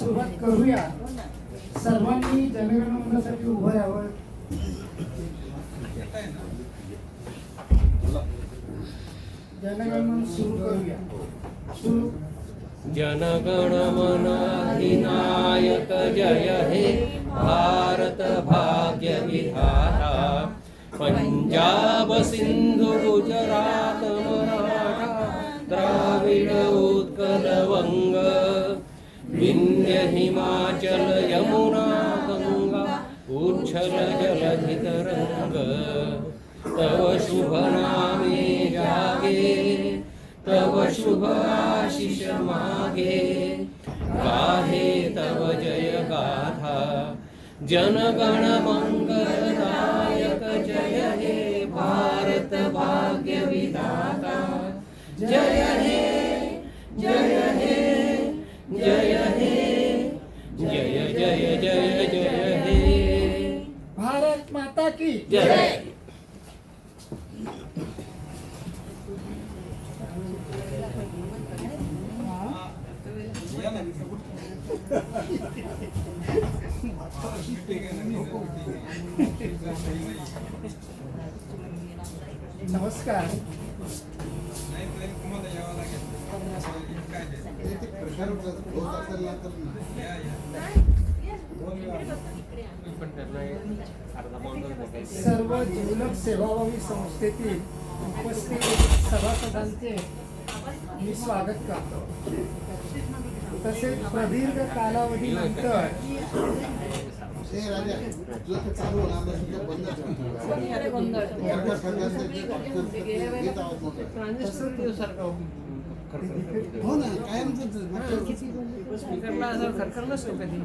सुरुवात करूया. सर्वांनी जनगणमनासाठी उभं राहावं. जनगणमन सुरू करूया. सुरू. जनगण मन अधिनायक जय हे भारत भाग्य विधाता. पंजाब सिंधु गुजरात मराठा द्राविड उत्कल वंग. विंध्य हिमाचल यमुना गंगा उच्छल जलधि तरंग. तव शुभ नामे जागे तव शुभ आशीष मागे. गाहे तव जय गाथा जनगण मंगलदायक जय हे भारत भाग्य विधाता. जय हे जय हे जय हे जय जय जय जय हे. भारत माता की जय. नमस्कार. सर्व जिवलग सेवाभावी संस्थेतील उपस्थित सभासदांचे मी स्वागत करतो. तसेच प्रदीर्घ कालावधीनंतर हो ना कायम खरखर नसतो कधी.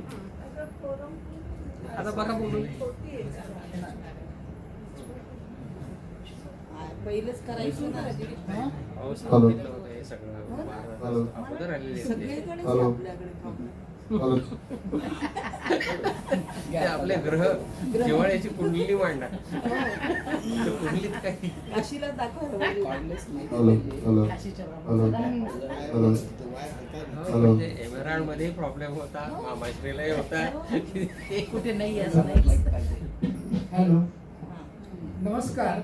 आता बघा बोलू पहिलेच करायचं ना. हॅलो आपले ग्रह जिवाळ्याची कुंडली मांडा. कुंडलीत काही काशीला दाखव. म्हणजे एमेराल्ड मध्ये प्रॉब्लेम होता, मामाश्रीलाही होता. कुठे नाही असं नाही. हॅलो. नमस्कार.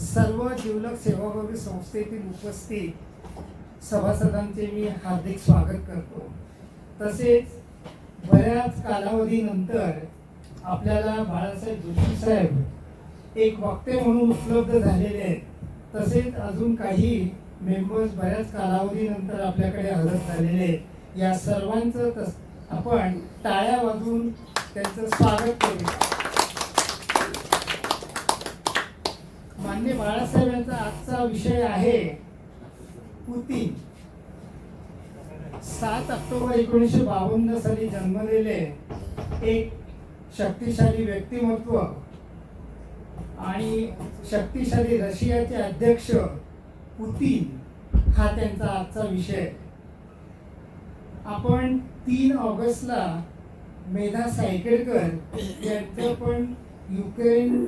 सर्व जिवलग सेवाभावी संस्थेतील उपस्थित सभासदांचे मी हार्दिक स्वागत करतो. तसेच बऱ्याच कालावधीनंतर आपल्याला बाळासाहेब जोशी साहेब एक वक्ते म्हणून उपलब्ध झालेले आहेत. तसेच अजून काही मेंबर्स बऱ्याच कालावधीनंतर आपल्याकडे हजर झालेले आहेत. या सर्वांचं आपण टाळ्या वाजवून त्यांचं स्वागत करूया. माननीय बाळासाहेब यांचा आजचा विषय आहे पुतीन. 7 ऑक्टोबर 1952 साली जन्मलेले एक शक्तिशाली व्यक्तिमत्व आणि शक्तिशाली रशियाचे अध्यक्ष पुतीन हा त्यांचा आजचा विषय. आपण 3 ऑगस्टला मेधा सायकेडकर यांचं पण युक्रेन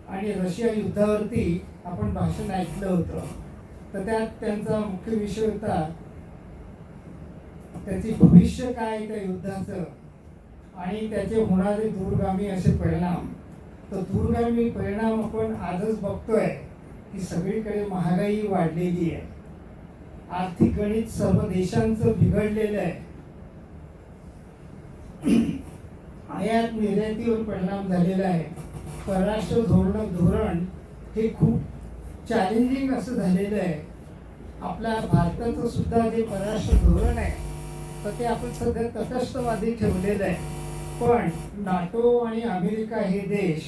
आणि रशिया युद्धावरती आपण भाषण ऐकलं होतं. तर त्यात त्यांचा मुख्य विषय होता त्याचे भविष्य काय त्या युद्धाचं आणि त्याचे होणारे दूरगामी असे परिणाम. तर दूरगामी परिणाम आपण आजच बघतोय की सगळीकडे महागाई वाढलेली आहे. आर्थिक गणित सर्व देशांचं बिघडलेलं आहे. आयात निर्यातीवर परिणाम झालेला आहे. परराष्ट्र धोरण हे खूप चॅलेंजिंग असं झालेलं आहे. आपल्या भारताचं सुद्धा जे परराष्ट्र धोरण आहे तर ते आपण सध्या तटस्थवादी ठेवलेलं आहे. पण नाटो आणि अमेरिका हे देश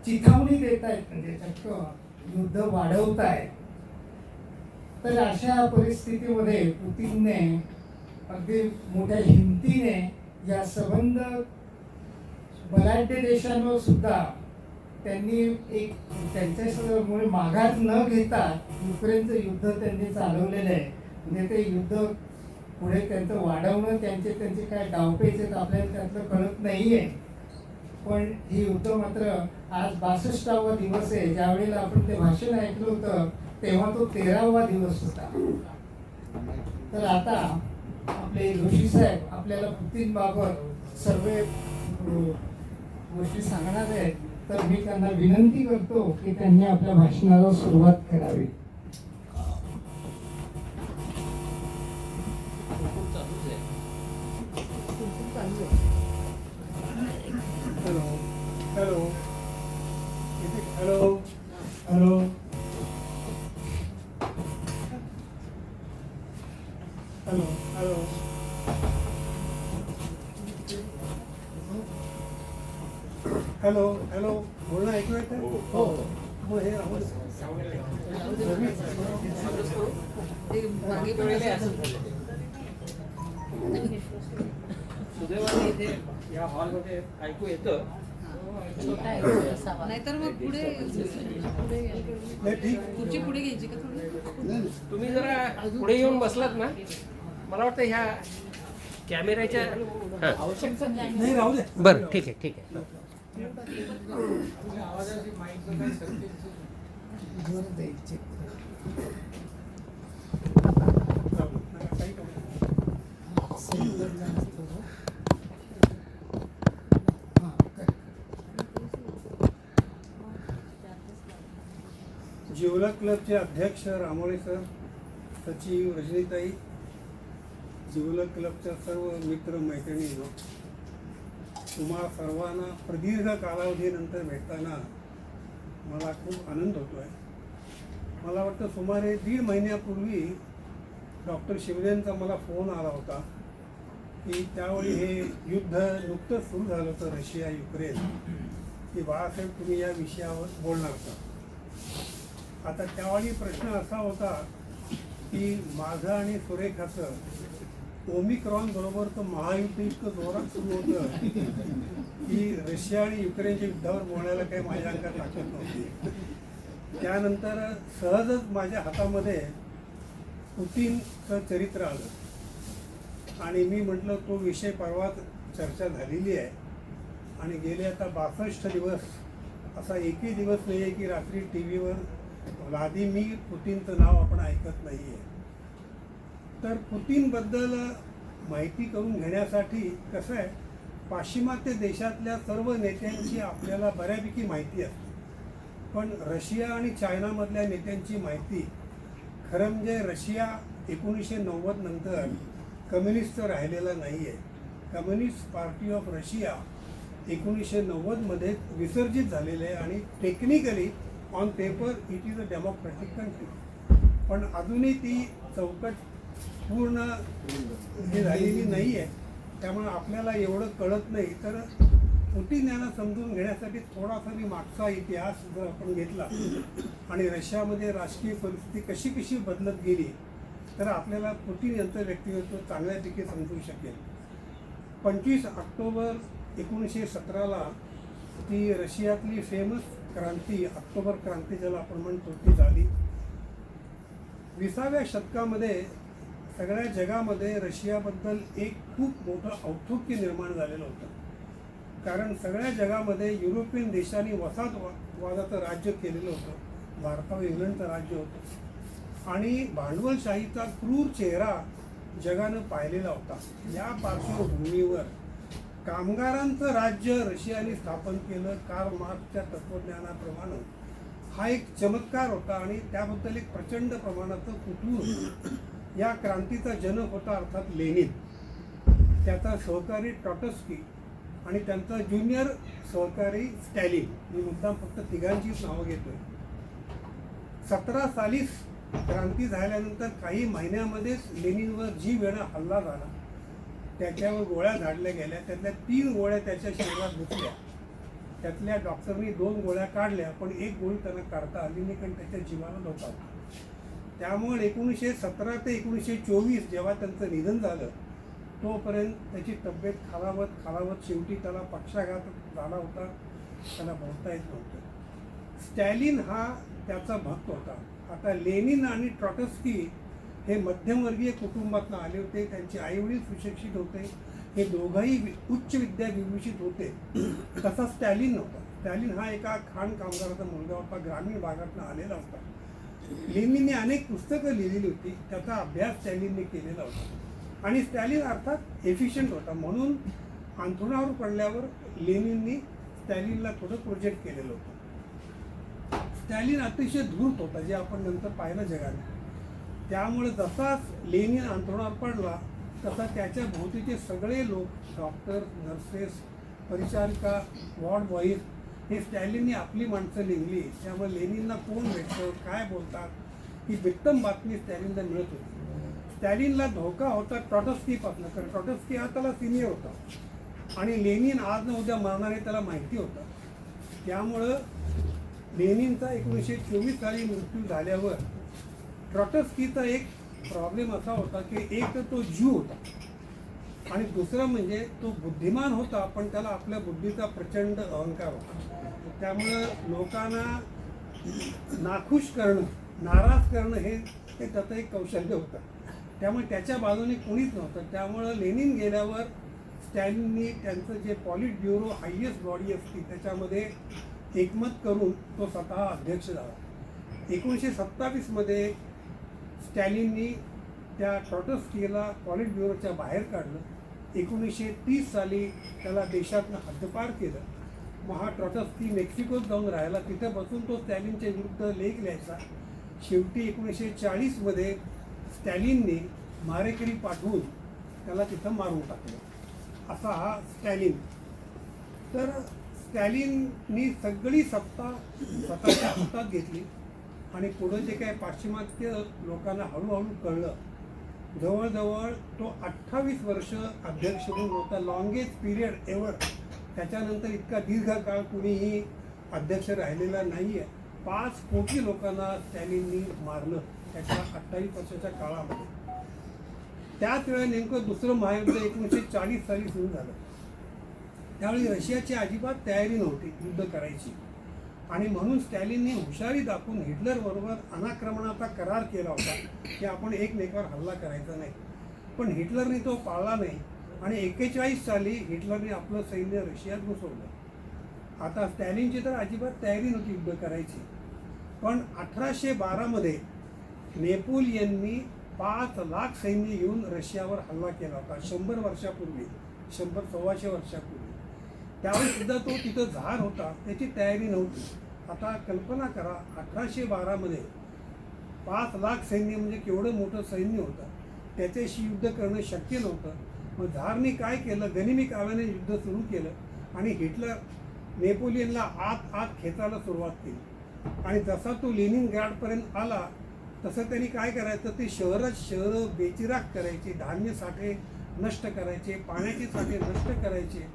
चिथावणी देत आहेत, म्हणजे चक्क युद्ध वाढवत आहेत. तर अशा परिस्थितीमध्ये पुतीनने अगदी मोठ्या हिमतीने या संबंध बलाढ्य देशांवर सुद्धा त्यांनी एक त्यांच्यामुळे माघार न घेता युक्रेनचं युद्ध त्यांनी चालवलेलं आहे. म्हणजे ते युद्ध पुढे त्यांचं वाढवणं त्यांचे काय डावपेच आहेत आपल्याला त्यातलं कळत नाहीये. पण हे युद्ध मात्र आज 62वा दिवस आहे. ज्यावेळेला आपण ते भाषण ऐकलं होतं तेव्हा तो 13वा दिवस होता. तर आता आपले जोशी साहेब आपल्याला पुतीन बाबत सर्व गोष्टी सांगणार आहेत, तर मी त्यांना विनंती करतो की त्यांनी आपल्या भाषणाला सुरुवात करावी. Hello hello hello hello hello hello hello hello बोलणं ऐकू येतं? हो हो हे राहू दे. ते मागे पण सुदैवाने इथे या हॉलमध्ये ऐकू येतं. छोटा आहे असावा. नाहीतर मग पुढे नाही ठीक खुर्ची पुढे घ्यायची का थोडी? नाही, नाही. तुम्ही जरा पुढे येऊन बसलात ना, मला वाटतं ह्या कॅमेऱ्याच्या हां नाही राहू दे. बरं ठीक आहे ठीक आहे. जोर द्यायचे. काही करू नका. जिवलग क्लबचे अध्यक्ष रामोळे सर, सचिव रजनीताई, जिवलग क्लबच्या सर्व मित्र मैत्रिणींनो, तुम्हा सर्वांना प्रदीर्घ कालावधीनंतर भेटताना मला खूप आनंद होतो आहे. मला वाटतं सुमारे 1.5 महिन्यापूर्वी डॉक्टर शिवरेंचा मला फोन आला होता की त्यावेळी हे युद्ध नुकतंच सुरू झालं होतं रशिया युक्रेन, की बाळासाहेब तुम्ही या विषयावर बोलणार का. आता त्यावेळी प्रश्न असा होता की माझं आणि सुरेखाचं ओमिक्रॉन बरोबर तर महायुद्ध इतकं जोरात सुरू होतं की रशिया आणि युक्रेनच्या युद्धावर बोलायला काही माझ्या अंगात ताकद नव्हती. त्यानंतर सहजच माझ्या हातामध्ये पुतीनचं चरित्र आलं आणि मी म्हटलं तो विषय परवाच चर्चा झालेली आहे आणि गेले आता 62 दिवस असा एकही दिवस नाही आहे की रात्री टी व्हीवर व्लादिमीर पुतीनचं नाव आपण ऐकत नाही आहे. तर पुतीनबद्दल माहिती करून घेण्यासाठी कसं आहे, पाश्चिमात्य देशातल्या सर्व नेत्यांची आपल्याला बऱ्यापैकी माहिती असते, पण रशिया आणि चायनामधल्या नेत्यांची माहिती खरं म्हणजे रशिया 1990 नंतर कम्युनिस्ट राहिलेला नाही आहे. कम्युनिस्ट पार्टी ऑफ रशिया 1990मध्ये विसर्जित झालेले आहे आणि technically on paper it is a democratic country, पण अजूनही ती चौकट पूर्ण हे झालेली नाही आहे. त्यामुळे आपल्याला एवढं कळत नाही. तर पुतीन यांना समजून घेण्यासाठी थोडासा मी मागचा इतिहास जर आपण घेतला आणि रशियामध्ये राजकीय परिस्थिती कशी कशी बदलत गेली तर आपल्याला पुतीन यांचं व्यक्तिमत्व चांगल्यापैकी समजू शकेल. 25 ऑक्टोबर 1917ला ती रशियातली फेमस क्रांती, ऑक्टोबर क्रांती ज्याला आपण म्हणतो, ती झाली. 20व्या शतकामध्ये सगळ्या जगामध्ये रशियाबद्दल एक खूप मोठं औत्सुक्य निर्माण झालेलं होतं, कारण सगळ्या जगामध्ये युरोपियन देशांनी वसाहतवादाचं राज्य केलेलं होतं. भारतावर इंग्लंडचं राज्य होतं आणि भांडवलशाहीचा क्रूर चेहरा जगानं पाहिलेला होता. या पार्श्वभूमीवर कामगारांचं राज्य रशियाने स्थापन केलं. कार्ल मार्क्सच्या तत्त्वज्ञानाप्रमाणे हा एक चमत्कार होता आणि त्याबद्दल एक प्रचंड प्रमाणाचं कुतूहल होतं. या क्रांतीचा जनक होता अर्थात लेनिन, त्याचा सहकारी ट्रॉटस्की आणि त्यांचा ज्युनियर सहकारी स्टॅलिन. मी मुद्दाम फक्त तिघांचीच नावं घेतोय. 17 सालीच क्रांती झाल्यानंतर काही महिन्यामध्येच लेनिनवर जी वेळा हल्ला झाला, त्याच्यावर गोळ्या झाडल्या गेल्या. त्यातल्या 3 गोळ्या त्याच्या शरीरात घुसल्या. त्यातल्या डॉक्टरनी 2 गोळ्या काढल्या, पण 1 गोळी त्यांना काढता आली नाही, कारण त्याच्या जीवाला धोका होता. त्यामुळे 1917 ते 1924 जेव्हा त्यांचं निधन झालं तोपर्यंत त्याची तब्येत खालावत शेवटी त्याला पक्षाघात झाला होता, त्याला बोलता येत नव्हतं. स्टॅलिन हा त्याचा भक्त होता. आता लेनिन आणि ट्रॉटस्की हे मध्यमवर्गीय कुटुंबातून आले होते. त्यांचे आईवडील सुशिक्षित होते. हे दोघंही उच्च विद्याविभूषित होते. तसा स्टॅलिन नव्हता. स्टॅलिन हा एका खाण कामगाराचा मुलगा होता, ग्रामीण भागातून आलेला होता. लेनिनने अनेक पुस्तकं लिहिलेली होती, त्याचा अभ्यास स्टॅलिनने केलेला होता. आणि स्टॅलिन अर्थात एफिशियंट होता. म्हणून अंथरुणावर पडल्यावर लेनिननी स्टॅलिनला थोडं प्रोजेक्ट केलेलं होतं. स्टॅलिन अतिशय धूर्त होता, जे आपण नंतर पाहिलं जगाने. त्यामुळे जसाच लेनिन अंथरुणावर पडला तसा त्याच्या भोवतीचे सगळे लोक, डॉक्टर, नर्सेस, परिचारिका, वॉर्ड बॉईज, हे स्टॅलिननी आपली माणसं नेमली. त्यामुळे लेनिनला कोण भेटतं, काय बोलतात, ही बित्तम बातमी स्टॅलिनला मिळत होती. स्टॅलिनला धोका होता ट्रॉटस्कीपासून, कारण ट्रॉटस्की हा त्याला सिनियर होता आणि लेनिन आज न उद्या मरणार हे त्याला माहिती होतं. त्यामुळं लेनिनचा 1924 साली मृत्यू झाल्यावर ट्रॉटस्कीचा एक प्रॉब्लेम असा होता की एक तर तो ज्यू होता आणि दुसरं म्हणजे तो बुद्धिमान होता, पण त्याला आपल्या बुद्धीचा प्रचंड अहंकार होता. त्यामुळं लोकांना नाखुश करणं, नाराज करणं हे त्याचं एक कौशल्य होतं. त्यामुळे त्याच्या बाजूने कोणीच नव्हतं. त्यामुळं लेनिन गेल्यावर स्टॅलिननी त्यांचं जे पॉलिट ब्युरो हायेस्ट बॉडी असते त्याच्यामध्ये एकमत करून तो स्वतः अध्यक्ष झाला. 1927 मध्ये स्टॅलिननी त्या ट्रॉटस्कीला पॉलिट ब्युरोच्या बाहेर काढलं. 1930 साली त्याला देशातनं हद्दपार केलं. मग हा ट्रॉटस्की मेक्सिकोत जाऊन राहिला. तिथं बसून तो स्टॅलिनच्या विरुद्ध लेख लिहायचा. शेवटी 1940 मध्ये स्टॅलिनने मारेकरी पाठवून त्याला तिथं मारून टाकलं. असा हा स्टॅलिन. तर स्टॅलिननी सगळी सत्ता स्वतःच्या हातात घेतली आणि पुढं जे काय पाश्चिमात्य लोकांना हळूहळू कळलं, जवळजवळ तो 28 वर्ष अध्यक्ष म्हणून होता. Longest period ever. त्याच्यानंतर इतका दीर्घकाळ कुणीही अध्यक्ष राहिलेला नाही आहे. 5 कोटी लोकांना स्टॅलिननी मारलं त्याच्या 28 वर्षाच्या काळामध्ये. त्याच वेळेला नेमकं दुसरं महायुद्ध 1940 साली सुरू झालं. त्यावेळी रशियाची अजिबात तयारी नव्हती युद्ध करायची आणि म्हणून स्टॅलिनने हुशारी दाखवून हिटलरबरोबर अनाक्रमणाचा करार केला होता की आपण एकमेकावर हल्ला करायचा नाही. पण हिटलरने तो पाळला नाही आणि 41 साली हिटलरने आपलं सैन्य रशियात घुसवलं. आता स्टॅलिनची तर अजिबात तयारी नव्हती युद्ध करायची. पण 1812 मध्ये नेपोलियननी 5 लाख सैन्य येऊन रशियावर हल्ला केला होता. 100 वर्षापूर्वी, 100-125 वर्षापूर्वी. त्यावेळी सुद्धा तो तिथं झार होता, त्याची तयारी नव्हती. आता कल्पना करा, 1812 मध्ये 5 लाख सैन्य म्हणजे केवढं मोठं सैन्य होतं. त्याच्याशी युद्ध करणं शक्य नव्हतं. मग झारने काय केलं, गनिमी काव्याने युद्ध सुरू केलं आणि हिटलर नेपोलियनला आत खेचायला सुरुवात केली. आणि जसा तो लेनिनग्राडपर्यंत आला तसं त्यांनी काय करायचं, ते शहरं बेचिराख करायचे, धान्य साठे नष्ट करायचे, पाण्याचे साठे नष्ट करायचे.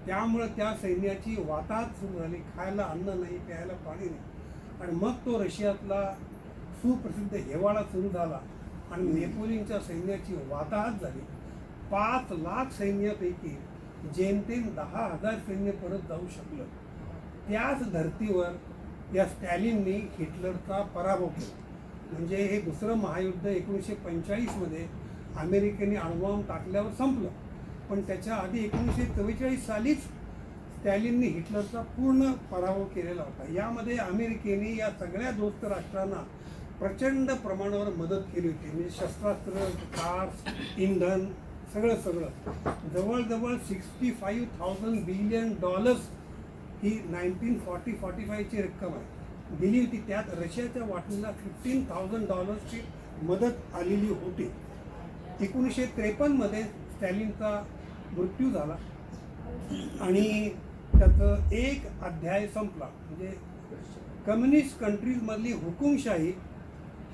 त्यामुळं त्या सैन्याची वाताहत सुरू झाली. खायला अन्न नाही, प्यायला पाणी नाही. आणि मग तो रशियातला सुप्रसिद्ध हेवाळा सुरू झाला आणि नेपोलियनच्या सैन्याची वाताहत झाली. 5 लाख सैन्यापैकी जेमतेम 10,000 सैन्य परत जाऊ शकलं. त्याच धर्तीवर या स्टॅलिननी हिटलरचा पराभव केला. म्हणजे हे दुसरं महायुद्ध 1945 मध्ये अमेरिकेने अणुबॉम्ब टाकल्यावर संपलं. पण त्याच्या आधी 1944 सालीच स्टॅलिननी हिटलरचा पूर्ण पराभव केलेला होता. यामध्ये अमेरिकेने या सगळ्या दोस्त राष्ट्रांना प्रचंड प्रमाणावर मदत केली होती. म्हणजे शस्त्रास्त्र, कार्स, इंधन, सगळं. जवळजवळ $65,000 बिलियन ही 1940-45 ची रक्कम आहे, दिली होती. त्यात रशियाच्या वाटणीला $15,000 मदत आलेली होती. 1953 मध्ये स्टॅलिनचा मृत्यू झाला आणि त्याचं एक अध्याय संपला. म्हणजे कम्युनिस्ट कंट्रीजमधली हुकुमशाही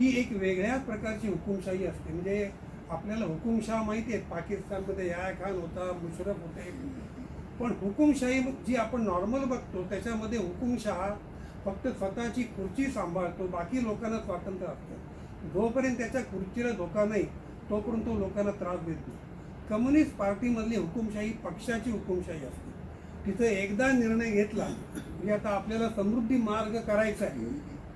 ही एक वेगळ्याच प्रकारची हुकुमशाही असते. म्हणजे आपल्याला हुकुमशाह माहिती आहे, पाकिस्तानमध्ये याह्या खान होता, मुशरफ होते. पण हुकुमशाही जी आपण नॉर्मल बघतो त्याच्यामध्ये हुकुमशाह फक्त स्वतःची खुर्ची सांभाळतो, बाकी लोकांना स्वातंत्र्य असतं. जोपर्यंत त्याच्या खुर्चीला धोका नाही तोपर्यंत तो लोकांना त्रास देत नाही. कम्युनिस्ट पार्टीमधली हुकुमशाही पक्षाची हुकुमशाही असते. तिथं एकदा निर्णय घेतला म्हणजे आता आपल्याला समृद्धी मार्ग करायचा आहे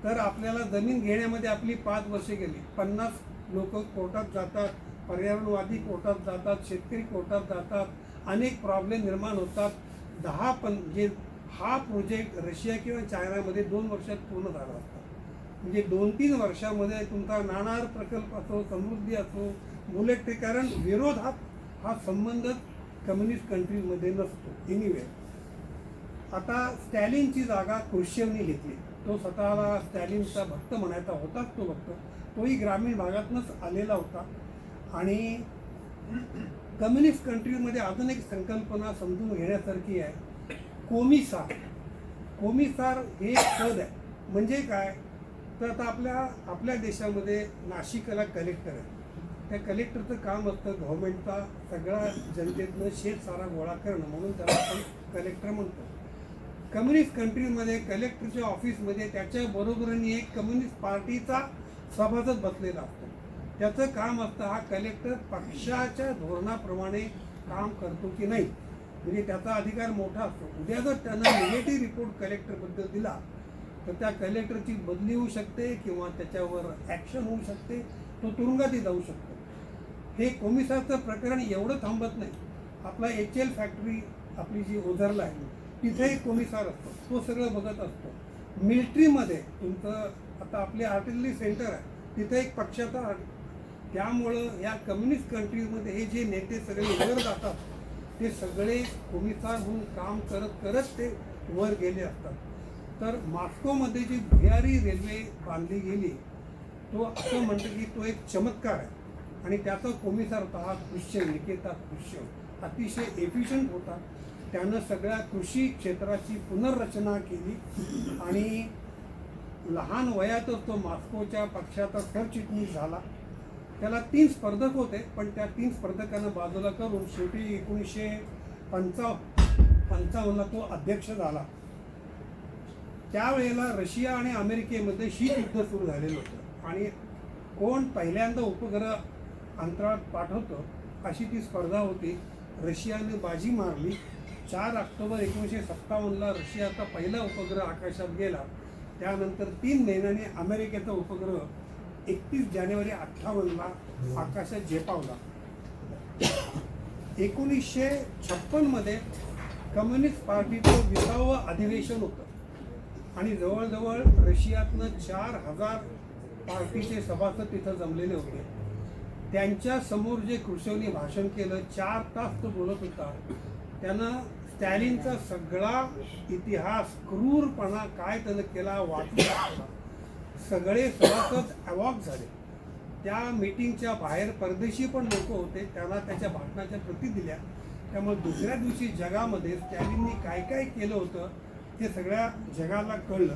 तर आपल्याला जमीन घेण्यामध्ये आपली 5 वर्षे गेली. 50 लोक कोर्टात जातात, पर्यावरणवादी कोर्टात जातात, शेतकरी कोर्टात जातात, अनेक प्रॉब्लेम निर्माण होतात. 10 हा प्रोजेक्ट रशिया किंवा चायनामध्ये 2 वर्षात पूर्ण झाला असता. म्हणजे 2-3 वर्षामध्ये तुमचा नाणार प्रकल्प असो, समृद्धी असो, बुलेट ट्रेन, कारण विरोधात हा संबंध कम्युनिस्ट कंट्रीजमध्ये नसतो एनिवे. आता स्टॅलिनची जागा क्रुश्चेवनी घेतली. तो स्वतःला स्टॅलिनचा भक्त म्हणायचा होताच तो भक्त. तोही ग्रामीण भागातूनच आलेला होता. आणि कम्युनिस्ट कंट्रीमध्ये अजून एक संकल्पना समजून घेण्यासारखी आहे, कोमिसार. कोमिसार हे एक पद आहे. म्हणजे काय तर आता आपल्या देशामध्ये नाशिकला कलेक्टर आहे. त्या कलेक्टरचं काम असतं गव्हर्नमेंटचा सगळा जनतेतनं शेतसारा गोळा करणं, म्हणून त्याला आपण कलेक्टर म्हणतो. कम्युनिस्ट कंट्रीमध्ये कलेक्टरच्या ऑफिसमध्ये त्याच्या बरोबरीने एक कम्युनिस्ट पार्टीचा सभासद बसलेला असतो. त्याचं काम असतं हा कलेक्टर पक्षाच्या धोरणाप्रमाणे काम करतो की नाही, म्हणजे त्याचा अधिकार मोठा असतो. उद्या जर त्यानं निगेटिव्ह रिपोर्ट कलेक्टरबद्दल दिला तर त्या कलेक्टरची बदली होऊ शकते किंवा त्याच्यावर ॲक्शन होऊ शकते, तो तुरुंगातही जाऊ शकतो. हे कोमिसारचं प्रकरण एवढं थांबत नाही. आपला HL फॅक्टरी आपली जी ओझरला आहे तिथे एक कोमिसार असतो, तो सगळं बघत असतो. मिलिटरीमध्ये तुमचं आता आपले आर्टिलरी सेंटर आहे, तिथे एक पक्षाचा. त्यामुळं या कम्युनिस्ट कंट्रीजमध्ये हे जे नेते सगळे वर जातात ते सगळे कोमिसार होऊन काम करत करत ते वर गेले असतात. तर मॉस्कोमध्ये जी भुयारी रेल्वे बांधली गेली, तो असं म्हणतं की तो एक चमत्कार आहे. आणि त्याचा कोमिसार होता हा ख्रुश्चेव, निकिता ख्रुश्चेव. अतिशय एफिशियंट होता. त्यानं सगळ्या कृषी क्षेत्राची पुनर्रचना केली आणि लहान वयातच तो मॉस्कोच्या पक्षाचा सरचिटणीस झाला. त्याला 3 स्पर्धक होते, पण त्या 3 स्पर्धकांना बाजूला करून शेवटी 1955ला तो अध्यक्ष झाला. त्यावेळेला रशिया आणि अमेरिकेमध्ये शीतयुद्ध सुरू झालेलं होतं आणि कोण पहिल्यांदा उपग्रह अंतराळात पाठवतं अशी ती स्पर्धा होती. रशियाने बाजी मारली. 4 ऑक्टोबर 1957ला रशियाचा पहिला उपग्रह आकाशात गेला. त्यानंतर 3 महिन्यांनी अमेरिकेचा उपग्रह 31 जानेवारी 58ला आकाशात झेपावला. 1956मध्ये कम्युनिस्ट पार्टीचं 20वे अधिवेशन होतं आणि जवळजवळ रशियातनं 4000 पार्टीचे सभासद तिथं जमलेले होते. त्यांच्या समोर जे ख्रुश्चेवनी भाषण केलं, 4 तास तो बोलत होता. त्यानं स्टॅलिनचा सगळा इतिहास, क्रूरपणा काय त्यानं केला वाचला. सगळे सभासद अवॉक झाले. त्या मीटिंगच्या बाहेर परदेशी पण लोक होते, त्यांना त्याच्या भाषणाच्या प्रती दिल्या. त्यामुळे दुसऱ्या दिवशी जगामध्ये स्टॅलिननी काय काय केलं होतं ते सगळ्या जगाला कळलं.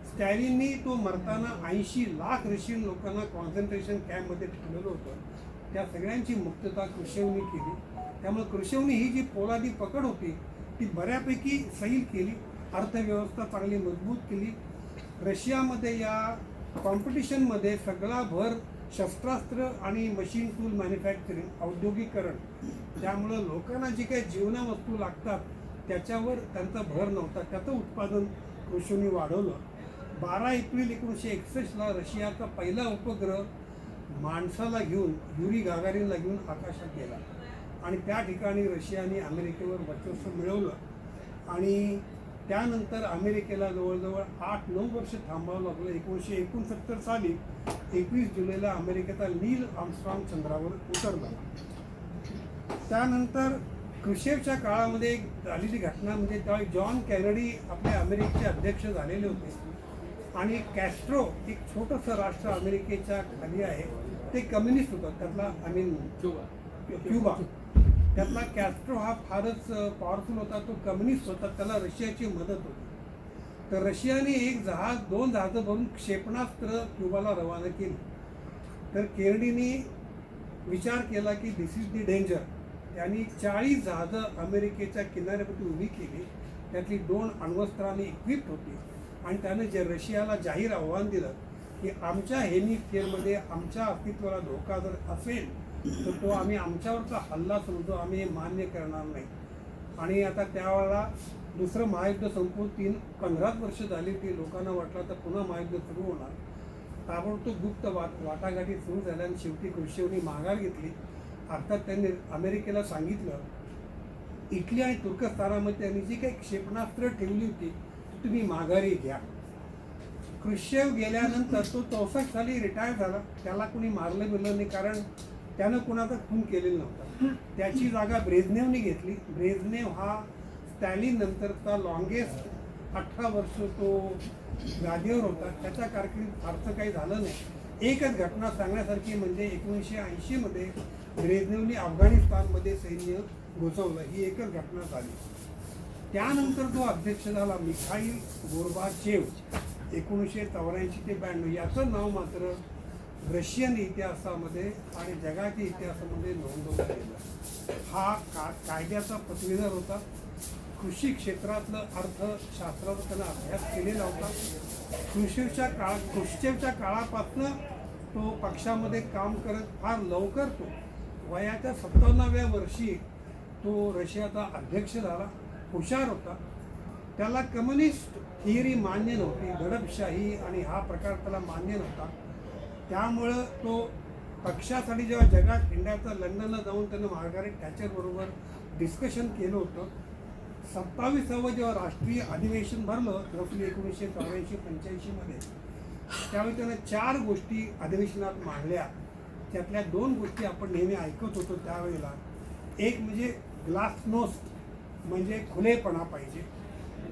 स्टॅलिननी तो मरताना 80 लाख रशियन लोकांना कॉन्सन्ट्रेशन कॅम्पमध्ये ठेवलेलं होतं. त्या सगळ्यांची मुक्तता ख्रुश्चेवनी केली. त्यामुळे ख्रुश्चेवनी ही जी पोलादी पकड होती ती बऱ्यापैकी सैल केली. अर्थव्यवस्था चांगली मजबूत केली. रशियामध्ये या कॉम्पिटिशनमध्ये सगळा भर शस्त्रास्त्र आणि मशीन टूल मॅन्युफॅक्चरिंग, औद्योगिकरण. त्यामुळं लोकांना जी काही जीवनवस्तू लागतात त्याच्यावर त्यांचा भर नव्हता. त्याचं उत्पादन ख्रुश्चेवनी वाढवलं. 12 एप्रिल 1961ला रशियाचा पहिला उपग्रह माणसाला घेऊन, युरी गागारिनला घेऊन आकाशात गेला आणि त्या ठिकाणी रशियाने अमेरिकेवर वर्चस्व मिळवलं. आणि त्यानंतर अमेरिकेला जवळजवळ 8-9 वर्ष थांबावं लागलं. 1969 साली 21 जुलैला अमेरिकेचा नील आर्मस्ट्रॉंग चंद्रावर उतरला. त्यानंतर ख्रुश्चेवच्या काळामध्ये एक झालेली घटना म्हणजे त्यावेळी जॉन केनेडी आपले अमेरिकेचे अध्यक्ष झालेले होते आणि कॅस्ट्रो एक छोटंसं राष्ट्र अमेरिकेच्या खाली आहे, ते कम्युनिस्ट होतं. त्यातला क्युबा त्यातला कॅस्ट्रो हा फारच पॉवरफुल होता, तो कम्युनिस्ट होता. त्याला रशियाची मदत होती. तर रशियाने 2 जहाजं भरून क्षेपणास्त्र क्युबाला रवाना केली. तर केनेडीने विचार केला की दिस इज द डेंजर. त्यांनी 40 जहाजं अमेरिकेच्या किनाऱ्यापाशी उभी केली. त्यातली 2 अण्वस्त्राने इक्विप्ड होती आणि त्याने जे रशियाला जाहीर आव्हान दिलं की आमच्या हेमिस्फिअरमध्ये आमच्या अस्तित्वाला धोका जर असेल तर तो आम्ही आमच्यावरचा हल्ला समजू, आम्ही मान्य करणार नाही. आणि आता त्यावेळेला दुसरं महायुद्ध संपून 15 वर्ष झाली. ती लोकांना वाटलं तर पुन्हा महायुद्ध सुरू होणार. ताबडतोब गुप्त वाटाघाटी सुरू झाल्या आणि शेवटी ख्रुश्चेवनी माघार घेतली. अर्थात त्यांनी अमेरिकेला सांगितलं, इटली आणि तुर्कस्तानामध्ये त्यांनी जी काही क्षेपणास्त्र ठेवली होती तुम्ही माघारी घ्या. ख्रुश्चेव गेल्यानंतर तो 64 साली रिटायर झाला. त्याला कोणी मारलं बिरलं नाही, कारण त्यानं कुणाचा खून केलेला नव्हता. त्याची जागा ब्रेझनेवने घेतली. ब्रेझनेव हा स्टॅलिन नंतरचा लॉंगेस्ट 18 वर्ष तो गादीवर होता. त्याच्या कारकिर्दीत फारसं काही झालं नाही. एकच घटना सांगण्यासारखी म्हणजे 1980 मध्ये ब्रेझनेवने अफगाणिस्तानमध्ये सैन्य घुसवलं, ही एकच घटना झाली. त्यानंतर जो अध्यक्ष झाला मिखाईल गोर्बाचेव 1984 ते 92, याचं नाव मात्र रशियन इतिहासामध्ये आणि जगाच्या इतिहासामध्ये नोंदवलं गेलं. हा कायद्याचा पदवीधर होता. कृषी क्षेत्रातलं अर्थशास्त्राचा त्यानं अभ्यास केलेला होता. ख्रुश्चेवच्या काळापासून तो पक्षामध्ये काम करत फार लवकर तो वयाच्या 57व्या वर्षी तो रशियाचा अध्यक्ष झाला. हुशार होता. त्याला कम्युनिस्ट थिअरी मान्य नव्हती, दडपशाही आणि हा प्रकार त्याला मान्य नव्हता. त्यामुळं तो पक्षासाठी जेव्हा जगात हिंडायचा, लंडनला जाऊन त्यानं मार्गारेट थॅचरबरोबर डिस्कशन केलं होतं. 27वं जेव्हा राष्ट्रीय अधिवेशन भरलं रफली 1984-85 मध्ये, त्यावेळी त्यानं 4 गोष्टी अधिवेशनात मांडल्या. त्यातल्या 2 गोष्टी आपण नेहमी ऐकत होतो त्यावेळेला. एक म्हणजे ग्लासनोस्ट म्हणजे खुलेपणा पाहिजे.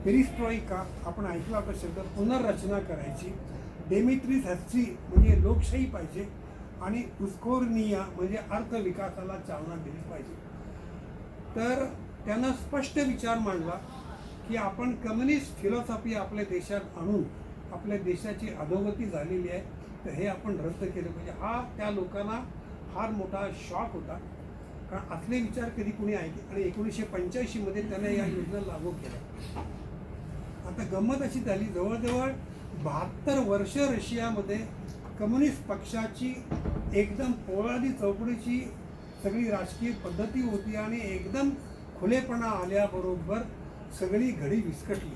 पेरिस्ट्रॉइका आपण ऐकला होता शब्द, पुनर्रचना करायची. डेमिट्रीसॅस्सी म्हणजे लोकशाही पाहिजे. आणि उस्कोर्निया म्हणजे अर्थविकासाला चालना दिली पाहिजे. तर त्यानं स्पष्ट विचार मांडला की आपण कम्युनिस्ट फिलॉसॉफी आपल्या देशात आणून आपल्या देशाची अधोगती झालेली आहे, तर हे आपण रद्द केलं पाहिजे. हा त्या लोकांना फार मोठा शॉक होता, कारण असले विचार कधी कुणी ऐकले. आणि 1985 मध्ये त्याने या योजना लागू केल्या. आता गंमत अशी झाली, जवळजवळ 72 वर्ष रशियामध्ये कम्युनिस्ट पक्षाची एकदम पोळादी चौकडीची सगळी राजकीय पद्धती होती आणि एकदम खुलेपणा आल्याबरोबर सगळी घडी विस्कटली.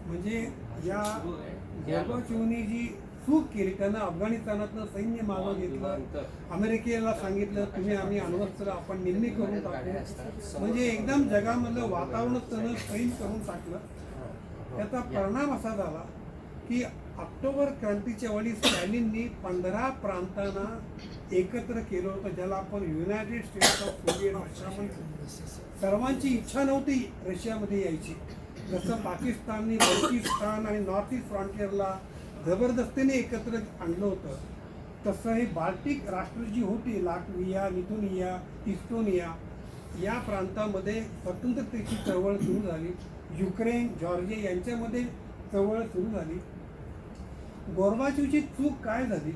म्हणजे या गोर्बाचेवनी जी चूक केली, त्यानं अफगाणिस्तानातलं सैन्य मागं घेतलं, अमेरिकेला सांगितलं तुम्ही आम्ही अण्वस्त्र आपण निर्मी करून टाकू, म्हणजे एकदम जगामधलं वातावरणच त्यानं सैन करून टाकलं. त्याचा परिणाम असा झाला की ऑक्टोबर क्रांतीच्या वेळी स्टॅलिननी 15 प्रांतांना एकत्र केलं होतं, ज्याला आपण United states of Soviet Russia म्हणतो. सर्वांची इच्छा नव्हती रशियामध्ये यायची. जसं पाकिस्ताननी बलुचिस्तान आणि नॉर्थ ईस्ट फ्रॉंटियरला जबरदस्तीने एकत्र आणलं होतं, तसं हे बाल्टिक राष्ट्र जी होती, लाटविया, लिथुनिया, इस्टोनिया, या प्रांतामध्ये स्वतंत्रतेची चळवळ सुरू झाली. युक्रेन, जॉर्जिया यांच्यामध्ये चळवळ सुरू झाली. गोर्बाचेवची चूक काय झाली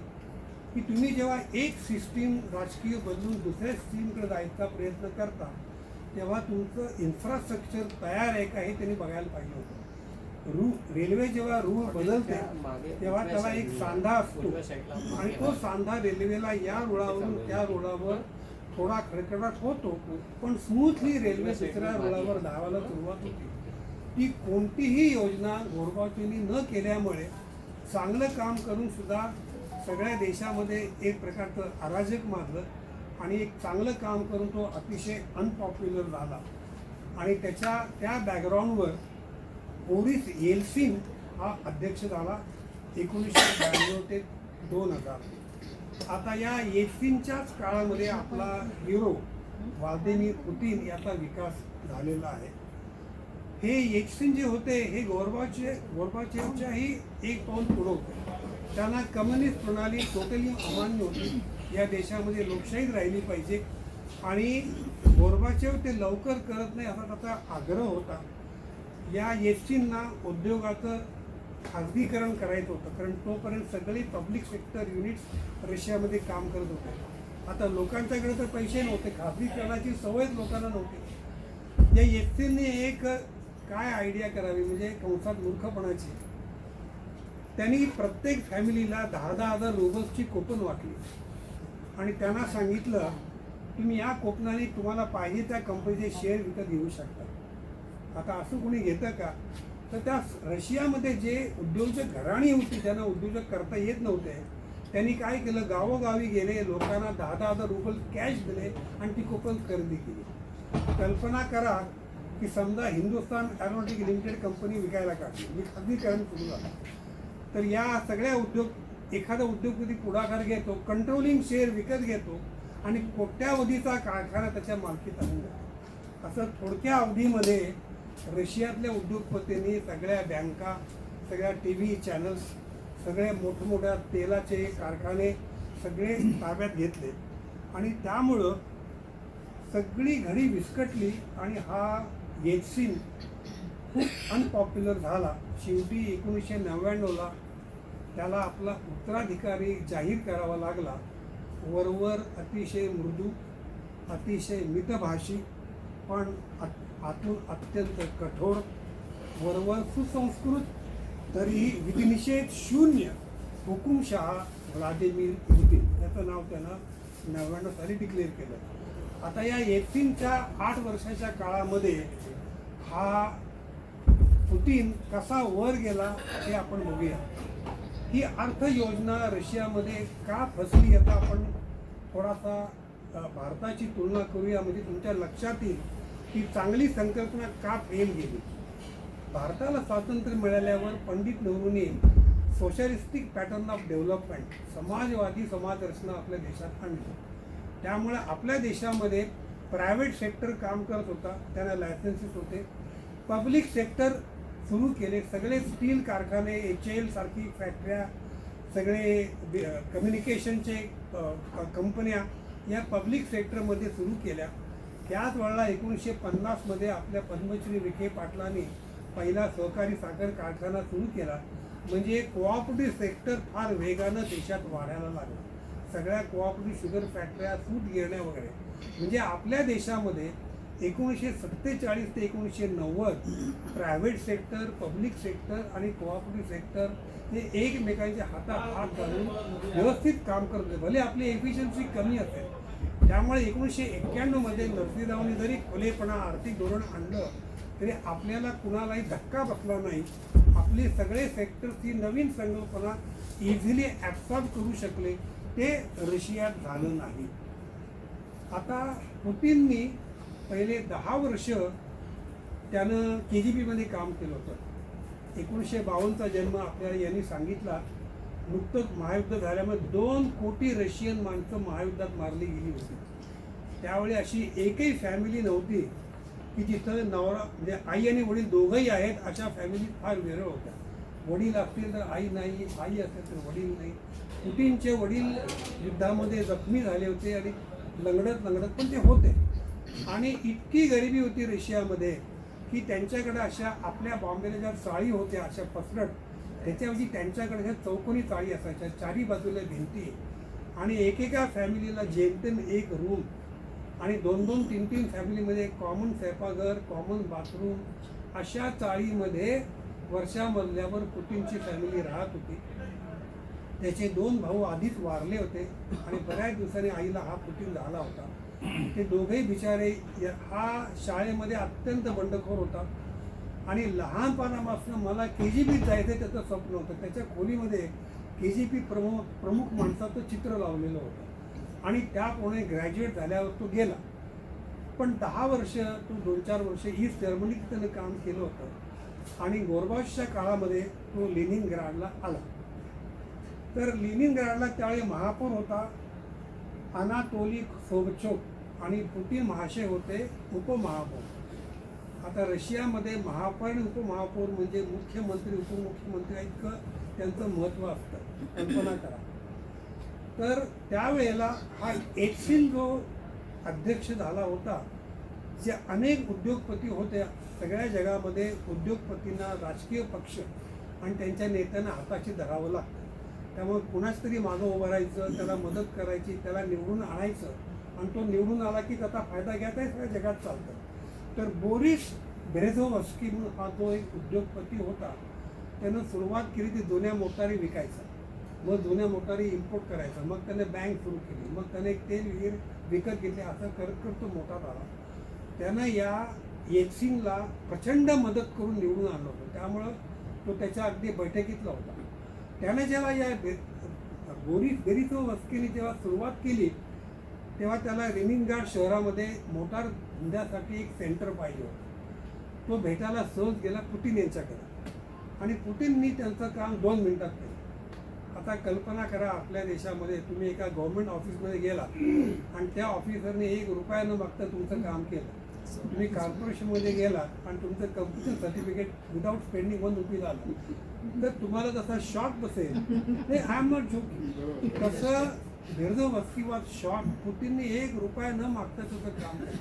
की तुम्ही जेव्हा एक सिस्टीम राजकीय बदलून दुसऱ्या सिस्टीमकडे जायचा प्रयत्न करता, तेव्हा तुमचं इन्फ्रास्ट्रक्चर तयार आहे का हे त्यांनी बघायला पाहिजे होतं. रेल्वे जेव्हा रूळ बदलते तेव्हा त्याला एक सांधा असतो आणि तो सांधा रेल्वेला या रुळावरून त्या रुळावर थोडा खडखडाट होतो, पण स्मूथली रेल्वे दुसऱ्या रुळावर धावायला सुरुवात होती. ती कोणतीही योजना गोर्बाचेवनी न केल्यामुळे चांगलं काम करून सुद्धा सगळ्या देशामध्ये एक प्रकारचं अराजक माजलं आणि एक चांगलं काम करून तो अतिशय अनपॉप्युलर झाला. आणि त्या बॅकग्राऊंडवर बोरिस येल्सिन हा अध्यक्ष झाला 1992 ते 2000. आता या येल्सिनच्याच काळामध्ये आपला हिरो व्लादिमीर पुतिन याचा विकास झालेला आहे. हे येल्सिन जे होते हे गोर्बाचेवच्याही एक पाऊल पुढे होते. त्यांना कम्युनिस्ट प्रणाली टोटली अमान्य होती. या देशामध्ये लोकशाही राहिली पाहिजे आणि गोर्बाचेव ते लवकर करत नाही असा त्याचा आग्रह होता. या येल्सिनना उद्योगाचं खाजगीकरण करायचं होतं, कारण तोपर्यंत सगळे पब्लिक सेक्टर युनिट्स रशियामध्ये काम करत होते. आता लोकांच्याकडे तर पैसे नव्हते, खाजगीकरणाची सवयच लोकांना नव्हती. या येल्सिनने एक काय आयडिया करावी म्हणजे कंसात मूर्खपणाची, त्यांनी प्रत्येक फॅमिलीला 10,000 रुबल्सची कोपन वाटली आणि त्यांना सांगितलं तुम्ही या कोपनाने तुम्हाला पाहिजे त्या कंपनीचे शेअर विकत घेऊ शकता. आता असं कोणी घेतं का? तर त्या रशियामध्ये जे उद्योजक घराणी होती ज्यांना उद्योजक करता येत नव्हते, त्यांनी काय केलं, गावोगावी गेले, लोकांना 10,000 रुबल कॅश दिले आणि ती कोपन खरेदी केली. कल्पना करा की समजा हिंदुस्तान एरोनॉटिक लिमिटेड कंपनी विकायला काढली, खाजगीकरण सुरू झालं, तर या सगळ्या एखादा उद्योगपती पुढाकार घेतो, कंट्रोलिंग शेअर विकत घेतो आणि कोट्यावधीचा कारखाना त्याच्या मालकीत आणला. असं थोडक्या अवधीमध्ये रशियातल्या उद्योगपतींनी सगळ्या बँका, सगळ्या TV चॅनल्स, सगळे मोठमोठ्या तेलाचे कारखाने सगळे ताब्यात घेतले आणि त्यामुळं सगळी घडी विस्कटली आणि हा येल्त्सिन खूप अनपॉप्युलर झाला. शेवटी 1999ला त्याला आपला उत्तराधिकारी जाहीर करावा लागला. वरवर अतिशय मृदू, अतिशय मितभाषी, पण आतून अत्यंत कठोर, वरवर सुसंस्कृत, तरीही विधिनिषेध शून्य हुकुमशहा व्लादिमीर पुतिन याचं नाव त्यानं 99 साली डिक्लेअर केलं. आता या येल्त्सिनच्या 8 वर्षाच्या काळामध्ये हा पुतिन कसा वर गेला हे आपण बघूया. ही अर्थयोजना रशियामध्ये का फसली याचा आपण थोडासा भारताची तुलना करूया, म्हणजे तुमच्या लक्षात येईल की चांगली संकल्पना का फेल गेली. भारताला स्वातंत्र्य मिळाल्यावर पंडित नेहरूंनी सोशलिस्टिक पॅटर्न ऑफ डेव्हलपमेंट, समाजवादी समाजरचना आपल्या देशात आणली. त्यामुळे आपल्या देशामध्ये प्रायव्हेट सेक्टर काम करत होता, त्यांना लायसन्सेस होते. पब्लिक सेक्टर सुरू केले. सगळे स्टील कारखाने, HAL सारखी फॅक्टऱ्या, सगळे कम्युनिकेशनचे कंपन्या या पब्लिक सेक्टरमध्ये सुरू केल्या. त्याच वेळेला 1950मध्ये आपल्या पद्मश्री विखे पाटलांनी पहिला सहकारी साखर कारखाना सुरू केला. म्हणजे कोऑपरेटिव्ह सेक्टर फार वेगानं देशात वाढायला लागलं. सगळ्या कोऑपरेटिव्ह शुगर फॅक्टऱ्या, सूत गिरण्या वगैरे. म्हणजे आपल्या देशामध्ये 1947 ते 1990 प्रायव्हेट सेक्टर, पब्लिक सेक्टर आणि कोऑपरेटिव्ह सेक्टर हे एकमेकांच्या हातात हात घालून व्यवस्थित काम करत होते. भले आपली एफिशियन्सी कमी असेल. त्यामुळे 1991मध्ये नरसिंहरावांनी जरी खुलेपणा आर्थिक धोरण आणलं तरी आपल्याला कुणालाही धक्का बसला नाही. आपले सगळे सेक्टर्स ही नवीन संकल्पना इझिली ॲब्सॉर्ब करू शकले. ते रशियात झालं नाही. आता पुतिननी पहिले 10 वर्ष त्यानं KGBमध्ये काम केलं होतं. 1952चा जन्म आपल्याला यांनी सांगितला. नुकतंच महायुद्ध झाल्यामुळे 2 कोटी रशियन माणसं महायुद्धात मारली गेली होती. त्यावेळी अशी एकही फॅमिली नव्हती की जिथं नवरा म्हणजे आई आणि वडील दोघंही आहेत. अशा फॅमिली फार विरळ होत्या. वडील असतील तर आई नाही, आई असेल तर वडील नाही. पुतिनचे वडील युद्धामध्ये जखमी झाले होते आणि लंगडत पण ते होते. आणि इतकी गरिबी होती रशियामध्ये की त्यांच्याकडे अशा आपल्या बॉम्बेला ज्या चाळी होत्या अशा पसरट, त्याच्याऐवजी त्यांच्याकडे ह्या चौकोनी चाळी असायच्या, चारी बाजूला भिंती, आणि एकेका फॅमिलीला जेमतेम एक रूम, आणि 2-2, 3-3 फॅमिलीमध्ये कॉमन स्वयंपाकघर, कॉमन बाथरूम, अशा चाळीमध्ये वर्षामधल्यावर पुतिनची फॅमिली राहत होती. त्याचे 2 भाऊ आधीच वारले होते आणि बऱ्याच दिवसांनी आईला हा पुतिन झाला होता. ते दोघेही बिचारे, हा शाळेमध्ये अत्यंत बंडखोर होता आणि लहानपणापासून मला KGBत जायचं त्याचं स्वप्न होतं. त्याच्या खोलीमध्ये KGB प्रमुख माणसाचं चित्र लावलेलं होतं आणि त्याप्रमाणे ग्रॅज्युएट झाल्यावर तो गेला. पण 10 वर्ष तो 2-4 वर्ष ईस्ट जर्मनीत त्यानं काम केलं होतं आणि गोर्बाचच्या काळामध्ये तो लेनिनग्राडला आला. तर लेनिनग्राडला त्यावेळी महापौर होता अनातोली सोबचोक आणि पुतिन महाशय होते उपमहापौर. आता रशियामध्ये महापौर आणि उपमहापौर म्हणजे मुख्यमंत्री उपमुख्यमंत्री इतकं त्यांचं महत्त्व असतं, कल्पना करा. तर त्यावेळेला हा येल्त्सिन जो अध्यक्ष झाला होता, जे अनेक उद्योगपती होते, सगळ्या जगामध्ये उद्योगपतींना राजकीय पक्ष आणि त्यांच्या नेत्यांना हाताशी धरावं लागतं. त्यामुळे कुणाच तरी मागं उभं राहायचं, त्याला मदत करायची, त्याला निवडून आणायचं आणि तो निवडून आला की त्याचा फायदा घ्यायचा हे सगळ्या जगात चालतं. तर बोरिस बेरेझोव्स्की म्हणून हा जो एक उद्योगपती होता, त्यानं सुरुवात केली ती जुन्या मोटारी विकायचा, मग जुन्या मोटारी इम्पोर्ट करायचा, मग त्याने बँक सुरू केली, मग त्याने एक तेल विहीर विकत घेतली. असं करत तो मोठा झाला. त्यानं या येल्त्सिनला प्रचंड मदत करून निवडून आणलं होतं. त्यामुळं तो त्याच्या अगदी बैठकीतला होता. त्याने जेव्हा या बोरिस बेरेझोव्स्कीने जेव्हा सुरुवात केली तेव्हा त्याला लेनिनग्राड शहरामध्ये मोटार धंद्यासाठी एक सेंटर पाहिजे होतं. तो भेटायला सहज गेला पुतिन यांच्याकडे आणि पुतिननी त्यांचं काम 2 मिनिटात केलं. आता कल्पना करा, आपल्या देशामध्ये तुम्ही एका गव्हर्नमेंट ऑफिसमध्ये गेला आणि त्या ऑफिसरने 1 रुपया न मागता तुमचं काम केलं. तुम्ही कॉर्पोरेशनमध्ये गेला आणि तुमचं computer certificate without spending 1 RuPay झालं, तर तुम्हाला जसा शॉक बसेल. नाही, आय एम नॉट जोकिंग. तसं बिरझोवस्की शॉक. पुतीनने 1 रुपया न मागता तुझं काम केलं.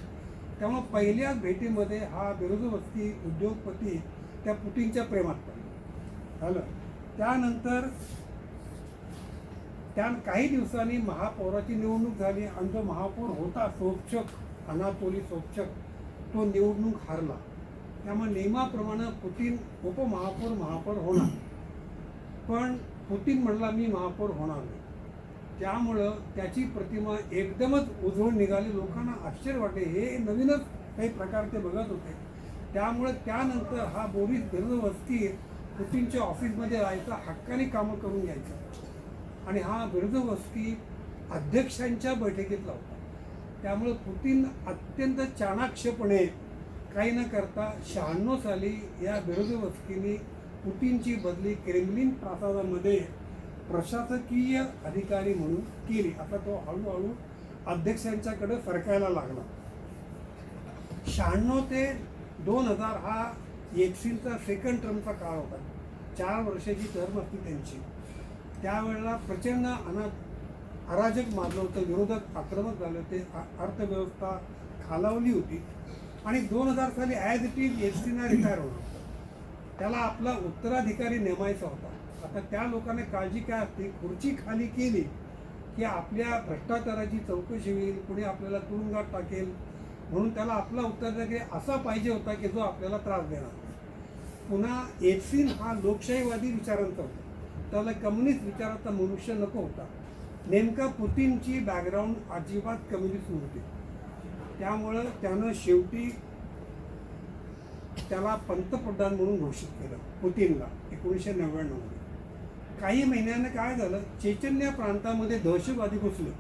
त्यामुळे पहिल्याच भेटीमध्ये हा बिरझोवस्की उद्योगपती त्या पुतीनच्या प्रेमात पडला. झालं. त्यानंतर काही दिवसांनी महापौराची निवडणूक झाली आणि जो महापौर होता सोबचक, अनातोली सोबचक, तो निवडणूक हारला. त्यामुळे नियमाप्रमाणे पुतीन महापौर होणार. पण पुतीन म्हणला मी महापौर होणार नाही. त्यामुळं त्याची प्रतिमा एकदमच उजळून निघाली. लोकांना आश्चर्य वाटले, हे नवीनच काही प्रकार ते बघत होते. त्यामुळे त्यानंतर हा बोरिस बिरझोवस्की पुतीनच्या ऑफिसमध्ये राहायचा, हक्काने कामं करून घ्यायचा. आणि हा बिरझोवस्की अध्यक्षांच्या बैठकीतला होता. त्यामुळे पुतीन अत्यंत चाणाक्षपणे काही न करता 96 साली या बिरझोवस्कीने पुतीनची बदली क्रेमलिन प्रासादामध्ये प्रशासकीय अधिकारी म्हणून केली. आता तो हळूहळू अध्यक्षांच्याकडे सरकायला लागला. 96 ते 2000 हा येल्त्सिनचा सेकंड टर्मचा काळ होता. 4 वर्षाची टर्म असते त्यांची. त्यावेळेला प्रचंड अराजक माजलं होतं, विरोधक आक्रमक झाले होते, अर्थव्यवस्था खालावली होती. आणि 2000 साली as it is Yeltsin retire होणार. त्याला आपला उत्तराधिकारी नेमायचा होता. आता त्या लोकांना काळजी काय असते, खुर्ची खाली केली की आपल्या भ्रष्टाचाराची चौकशी होईल, कुणी आपल्याला तुरुंगात टाकेल, म्हणून त्याला आपला उत्तराधिकारी असा पाहिजे होता की जो आपल्याला त्रास देणार. पुन्हा येल्त्सिन हा लोकशाहीवादी विचारांचा होता, त्याला कम्युनिस्ट विचाराचा मनुष्य नको होता. नेमका पुतीनची बॅकग्राऊंड अजिबात कम्युनिस्ट नव्हती. त्यामुळं त्यानं शेवटी त्याला पंतप्रधान म्हणून घोषित केलं पुतीनला 1999 मध्ये. काही महिन्यानं काय झालं, चेचन्या प्रांतामध्ये दहशतवादी घुसली.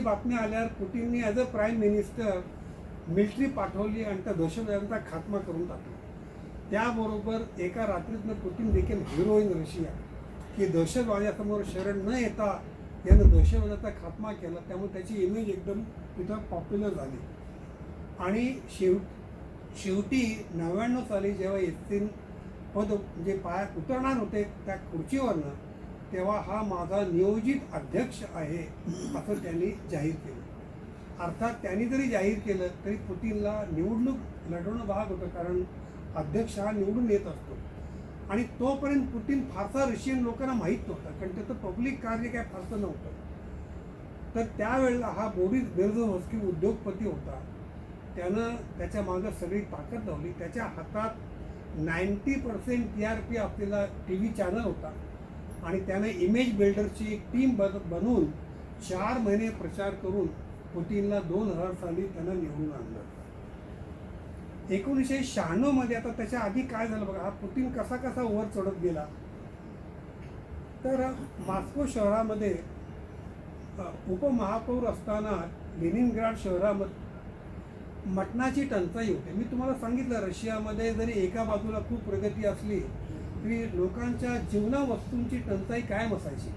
बातमी आल्यावर पुतीनने as a prime minister military पाठवली आणि त्या दहशतवाद्यांचा खात्मा करून टाकला. त्याबरोबर एका रात्रीतनं पुतीन देखील हिरो इन रशिया, की दहशतवाद्यासमोर शरण न येता यानं दहशतवादाचा खात्मा केला. त्यामुळे त्याची इमेज एकदम तिथं पॉप्युलर झाली. आणि शेवटी 99 साली जेव्हा येल्त्सिन पद म्हणजे पायात उतरणार होते त्या खुर्चीवरनं, तेव्हा हा माझा नियोजित अध्यक्ष आहे असं त्यांनी जाहीर केलं. अर्थात त्यांनी जरी जाहीर केलं तरी पुतीनला निवडणूक लढवणं भाग होतं, कारण अध्यक्ष हा निवडून येत असतो. आणि तोपर्यंत पुतीन फारसा रशियन लोकांना माहीत नव्हता, कारण त्याचं पब्लिक कार्य काय फारसं नव्हतं. तर त्यावेळेला हा बोरिस बिरझोवस्की उद्योगपती होता. त्यानं त्याच्या मागं सगळी ताकद लावली. त्याच्या हातात 90% TRP असलेला TV चॅनल होता आणि त्याने इमेज बिल्डरची एक टीम बनवून 4 महिने प्रचार करून पुतीनला 2000 साली त्यानं निवडून आणलं. 1996 मध्ये, आता त्याच्या आधी काय झालं बघा, हा पुतीन कसा वर चढत गेला. तर मॉस्को शहरामध्ये उपमहापौर असताना लेनिनग्राड शहरामध्ये मटणाची टंचाई होते. मी तुम्हाला सांगितलं, रशियामध्ये जरी एका बाजूला खूप प्रगती असली तरी लोकांच्या जीवनावस्तूंची टंचाई कायम असायची.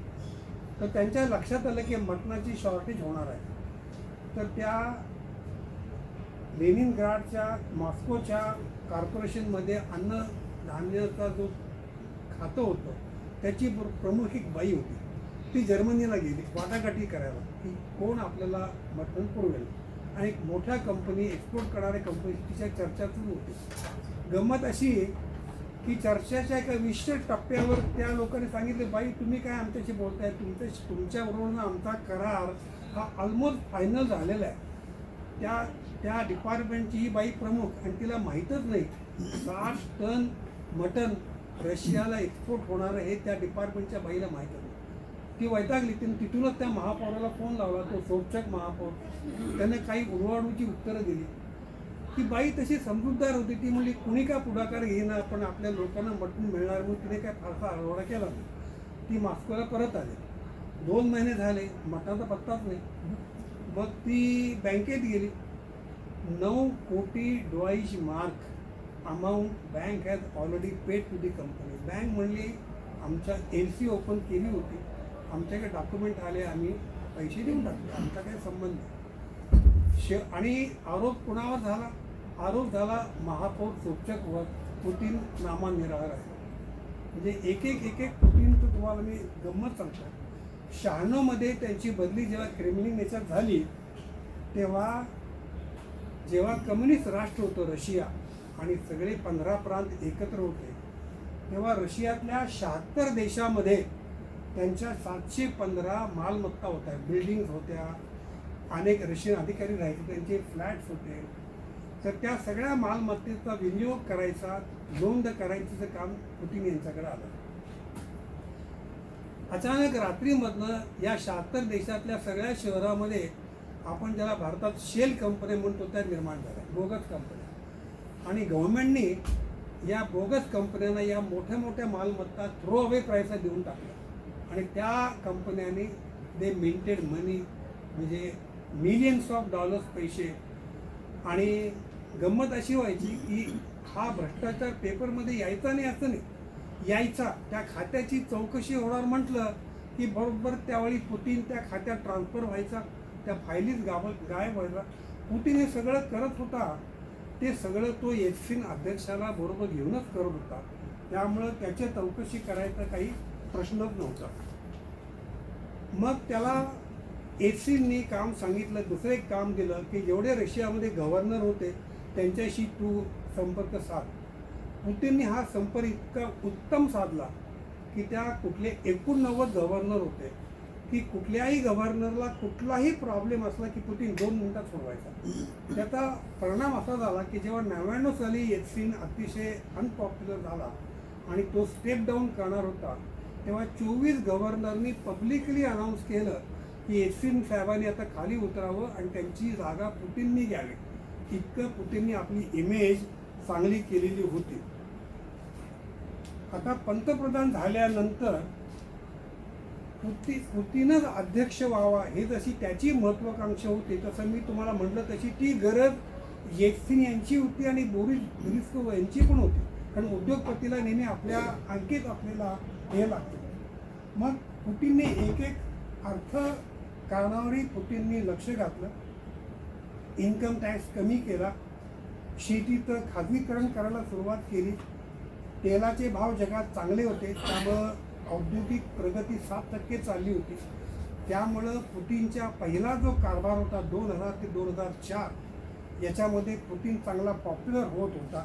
तर त्यांच्या लक्षात आलं की मटणाची शॉर्टेज होणार आहे. तर त्या लेनिनग्राडच्या मॉस्कोच्या कॉर्पोरेशनमध्ये अन्नधान्याचा जो खातं होतं त्याची प्रमुख एक बाई होती. ती जर्मनीला गेली वाटाघाटी करायला की कोण आपल्याला मटण पुरवेल. आणि एक मोठ्या कंपनी, एक्सपोर्ट करणाऱ्या कंपनी तिच्या चर्चा सुरू होती. गंमत अशी की चर्चेच्या एका विशिष्ट टप्प्यावर त्या लोकांनी सांगितले, बाई तुम्ही काय आमच्याशी बोलताय, तुमच्याबरोबर आमचा करार हा ऑलमोस्ट फायनल झालेला आहे. त्या डिपार्टमेंटची ही बाई प्रमुख, आणि तिला माहीतच नाही 60 टन मटण रशियाला एक्सपोर्ट होणार आहे हे त्या डिपार्टमेंटच्या बाईला माहीत नाही. ती वैतागली. तिथूनच त्या महापौराला फोन लावला, तो सोबचक महापौर. त्याने काही उडवाडूची उत्तरं दिली. ती बाई तशी समजूतदार होती. ती म्हणली कुणी का पुढाकार घेईना, पण आपल्या लोकांना मटण मिळणार म्हणून तिने काय फारसा आरवडा केला नाही. ती मॉस्कोला परत आली. 2 महिने झाले, मटणाचा पत्ताच नाही. मग ती बँकेत गेली. 9 कोटी Deutsche mark amount bank has already paid to the company. Bank म्हणली आमच्या LC ओपन केली होती, आमच्याकडे डॉक्युमेंट आले, आम्ही पैसे देऊन टाकले, आमचा काही संबंध नाही. आणि आरोप कुणावर झाला? आरोप झाला महापौर सोपचकवर. पुतीन नामानिराधार आहे. म्हणजे एक एक पुतीनचं तुम्हाला मी गंमत सांगतो. 96 मध्ये त्यांची बदली जेव्हा क्रेमलिन याच्यात झाली, तेव्हा जेव्हा कम्युनिस्ट राष्ट्र होतं रशिया आणि सगळे 15 प्रांत एकत्र होते, तेव्हा रशियातल्या 76 देशामध्ये त्यांच्या 715 मालमत्ता होत्या, बिल्डिंग्स होत्या, अनेक रशियन अधिकारी राहायचे, त्यांचे फ्लॅट्स होते. तर त्या सगळ्या मालमत्तेचा विनियोग करायचा, नोंद करायचं काम पुतीन यांच्याकडे आलं. अचानक रात्रीमधनं या 76 देशातल्या सगळ्या शहरामध्ये आपण ज्याला भारतात शेल कंपन्या म्हणतो त्या निर्माण झाल्या, बोगस कंपन्या. आणि गव्हर्नमेंटनी या बोगस कंपन्यांना या मोठ्या मोठ्या मालमत्ता थ्रो अवे प्राईसला देऊन टाकल्या. आणि त्या कंपन्यांनी दे मिंटेड मनी, म्हणजे मिलियन्स ऑफ डॉलर्स पैसे. आणि गंमत अशी व्हायची की हा भ्रष्टाचार पेपरमध्ये यायचा नाही असं नाही, यायचा. त्या खात्याची चौकशी होणार म्हटलं की बरोबर त्यावेळी पुतीन त्या खात्यात ट्रान्सफर व्हायचा, त्या फायलीच गायब व्हायचा. पुतीन हे सगळं करत होता, ते सगळं तो येल्त्सिन अध्यक्षाला बरोबर घेऊनच करत होता. त्यामुळं त्याची चौकशी करायचा काही प्रश्नच नव्हता. मग त्याला येल्त्सिननी काम सांगितलं, दुसरं एक काम दिलं की जेवढे रशियामध्ये गव्हर्नर होते त्यांच्याशी तू संपर्क साध. पुतीननी हा संपर्क इतका उत्तम साधला की त्या कुठले 89 गव्हर्नर होते की कुठल्याही गव्हर्नरला कुठलाही प्रॉब्लेम असला की पुतीन 2 मिनिटात सोडवायचा. त्याचा परिणाम असा झाला की जेव्हा 99 साली येल्त्सिन अतिशय अनपॉप्युलर झाला आणि तो स्टेप डाऊन करणार होता, तेव्हा 24 गव्हर्नरनी पब्लिकली अनाऊन्स केलं की येल्त्सिन साहेबांनी आता खाली उतरावं आणि त्यांची जागा पुतीननी घ्यावी. इतकं पुतीननी आपली इमेज चांगली केलेली होती. आता पंतप्रधान झाल्यानंतर पुतीनच अध्यक्ष व्हावा हे जशी त्याची महत्वाकांक्षा होती, तसं मी तुम्हाला म्हटलं तशी ती गरज येल्त्सिन यांची होती आणि बोरिस ग्रिस्कोव यांची पण होती. कारण उद्योगपतीला नेहमी आपल्या अंकित आपल्याला हे लागते. मग पुतीनने एक अर्थ कारणावरही पुतीननी लक्ष घातलं. इन्कम टॅक्स कमी केला, शेतीचं खाजगीकरण करायला सुरुवात केली. तेलाचे भाव जगात चांगले होते, त्यामुळं औद्योगिक प्रगती 7% चालली होती. त्यामुळं पुतीनचा पहिला जो कारभार होता 2000 ते 2004 याच्यामध्ये पुतीन चांगला पॉप्युलर होत होता.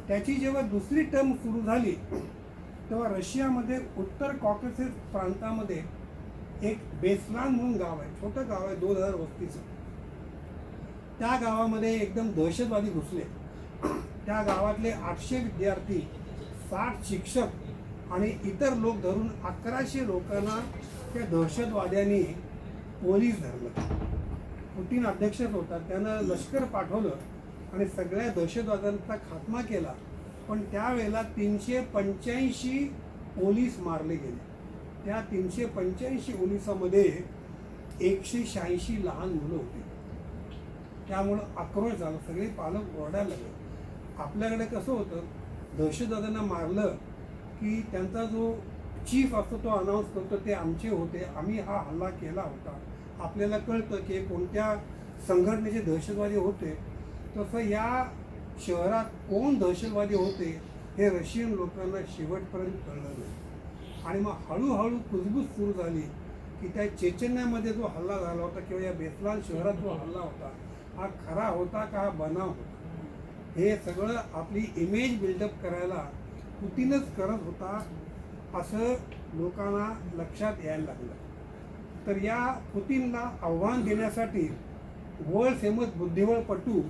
त्याची जेव्हा दुसरी टर्म सुरू झाली तेव्हा रशियामध्ये उत्तर कॉकेसस प्रांतामध्ये एक बेस्लान म्हणून गाव आहे, छोटं गाव आहे, 2000 वस्तीचं. त्या गावामध्ये एकदम दहशतवादी घुसले. त्या गावातले 800 विद्यार्थी, 60 शिक्षक आणि इतर लोक धरून 1100 लोकांना त्या दहशतवाद्यांनी पोलीस धरलं. पुतीन अध्यक्षच होता, त्यानं लष्कर पाठवलं आणि सगळ्या दहशतवाद्यांचा खात्मा केला. पण त्यावेळेला 385 पोलीस मारले गेले. त्या 385 पोलिसामध्ये 186 लहान मुलं होती. त्यामुळं आक्रोश झाला, सगळे पालक ओरडायला लागले. आपल्याकडे कसं होतं, दहशतवाद्यांना मारलं की त्यांचा जो चीफ असतो तो अनाऊन्स करतो ते आमचे होते, आम्ही हा हल्ला केला होता. आपल्याला कळतं की कोणत्या संघटनेचे दहशतवादी होते. तसं या शहरात कोण दहशतवादी होते हे रशियन लोकांना शेवटपर्यंत कळलं नाही. आणि मग हळूहळू कुजबूज सुरू झाली की त्या चेचन्यामध्ये जो हल्ला झाला होता किंवा या बेस्लान शहरात जो हल्ला होता हा खरा होता का हा बनाव होता, हे सगळं आपली इमेज बिल्डअप करायला पुतीनच करत होता असं लोकांना लक्षात यायला लागलं. तर या पुतीनला आव्हान देण्यासाठी वर्ल्ड फेमस बुद्धिबळपटू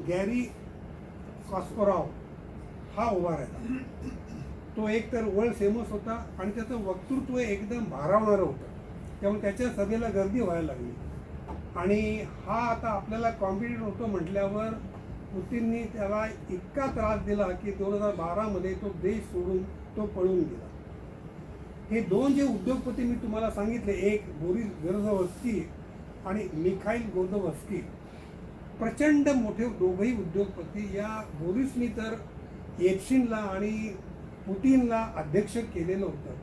गॅरी कास्परॉव हा उभा राहिला. तो एक तर वर्ल्ड फेमस होता आणि त्याचं वक्तृत्व एकदम भारावणारं होतं. त्यामुळे त्याच्या सभेला गर्दी व्हायला लागली. आणि हा आता आपल्याला कॉम्पिटिटर होतो म्हटल्यावर पुतीननी त्याला इतका त्रास दिला की 2012 तो देश सोडून तो पळून गेला. हे दोन जे उद्योगपती मी तुम्हाला सांगितले, एक बोरिस बेर्झोव्स्की आणि मिखाईल गोर्दोव्स्की, प्रचंड मोठे दोघंही उद्योगपती. या बोरिसनी तर येल्त्सिनला आणि पुतीनला अध्यक्ष केलेलं होतं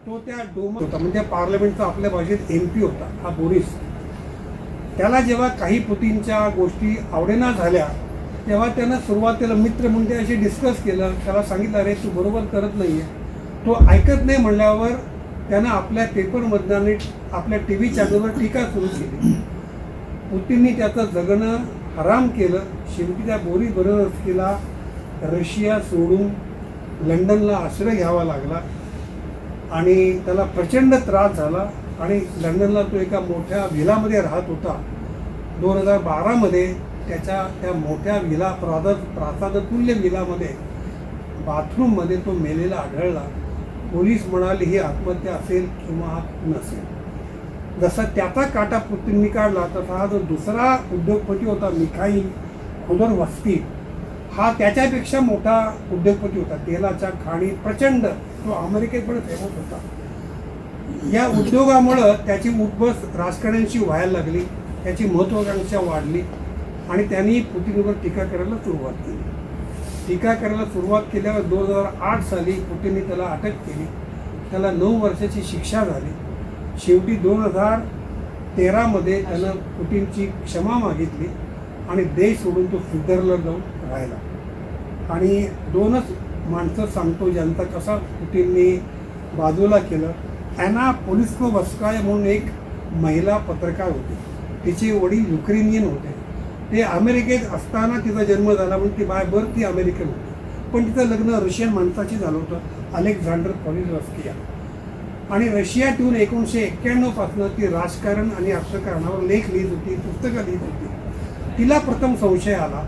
तो त्या डोमा होता, म्हणजे पार्लमेंटचा आपल्या भाषेत MP होता हा बोरिस. त्याला जेव्हा काही पुतीनच्या गोष्टी आवडेना झाल्या तेव्हा त्यानं सुरुवातीला मित्र म्हणजे असे डिस्कस केलं, त्याला सांगितलं अरे तू बरोबर करत नाही आहे. तो ऐकत नाही म्हणल्यावर त्यानं आपल्या पेपरमधनं आपल्या TV चॅनलवर टीका सुरू केली. पुतीननी त्याचं जगणं हराम केलं. शेवटी त्या बोरिस बरोबरस्कीला रशिया सोडून लंडनला आश्रय घ्यावा लागला आणि त्याला प्रचंड त्रास झाला आणि लंडनला तो एका मोठ्या व्हिलामध्ये राहत होता. 2012मध्ये त्याच्या त्या मोठ्या व्हिला प्रासादतुल्य व्हिलामध्ये बाथरूममध्ये तो मेलेला आढळला. पोलीस म्हणाले ही आत्महत्या असेल किंवा नसेल. जसा त्याचा काटा पुतीननी काढला तसा हा जो दुसरा उद्योगपती होता मिखाईल खोदोरवस्की हा त्याच्यापेक्षा मोठा उद्योगपती होता. तेलाच्या खाणी प्रचंड तो अमेरिकेत पण फेमस होता. या उद्योगामुळं त्याची उठबस राजकारण्यांशी व्हायला लागली, त्याची महत्त्वाकांक्षा वाढली आणि त्यांनी पुतीनवर टीका करायला सुरुवात केली. टीका करायला सुरुवात केल्यावर 2008 साली पुतीनने त्याला अटक केली. त्याला 9 वर्षाची शिक्षा झाली. शेवटी 2013मध्ये त्यानं पुतीनची क्षमा मागितली आणि देश सोडून तो स्वित्झर्लंड जाऊन राहिला. आणि 2च माणसं सांगतो ज्यांचा कसा पुतीनने बाजूला केलं. ॲना पोलिस्कोव्स्काया म्हणून एक महिला पत्रकार होती. तिचे वडील युक्रेनियन होते. ते अमेरिकेत असताना तिचा जन्म झाला म्हणून ती बाय बर्थ ती अमेरिकन होती, पण तिचं लग्न रशियन माणसाशी झालं होतं, अलेक्झांडर पॉलिझवस्की. आणि रशियातून 1991 पासून ती राजकारण आणि अर्थकारणावर लेख लिहित होती, पुस्तकं लिहित होती. तिला प्रथम संशय आला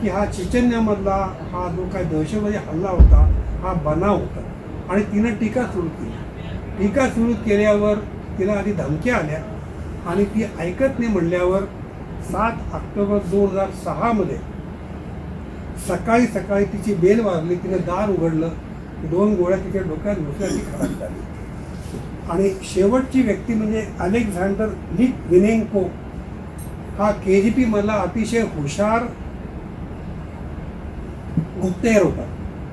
की हा चेचन्यामधला हा जो काय दहशतवादी हल्ला होता हा बनाव होता आणि तिनं टीका सुरू केली. टीका सुरू केल्यावर तिला आधी धमक्या आल्या आणि ती ऐकत नाही म्हणल्यावर 7 ऑक्टोबर 2006मध्ये सकाळी सकाळी तिची बेल वाजली. तिने दार उघडलं, 2 गोळ्या तिच्या डोक्यात घुसल्या, ती खराब झाली. आणि शेवटची व्यक्ती म्हणजे अलेक्झांडर लिटविनेन्को हा KGB मधला अतिशय हुशार गुप्तहेर होता.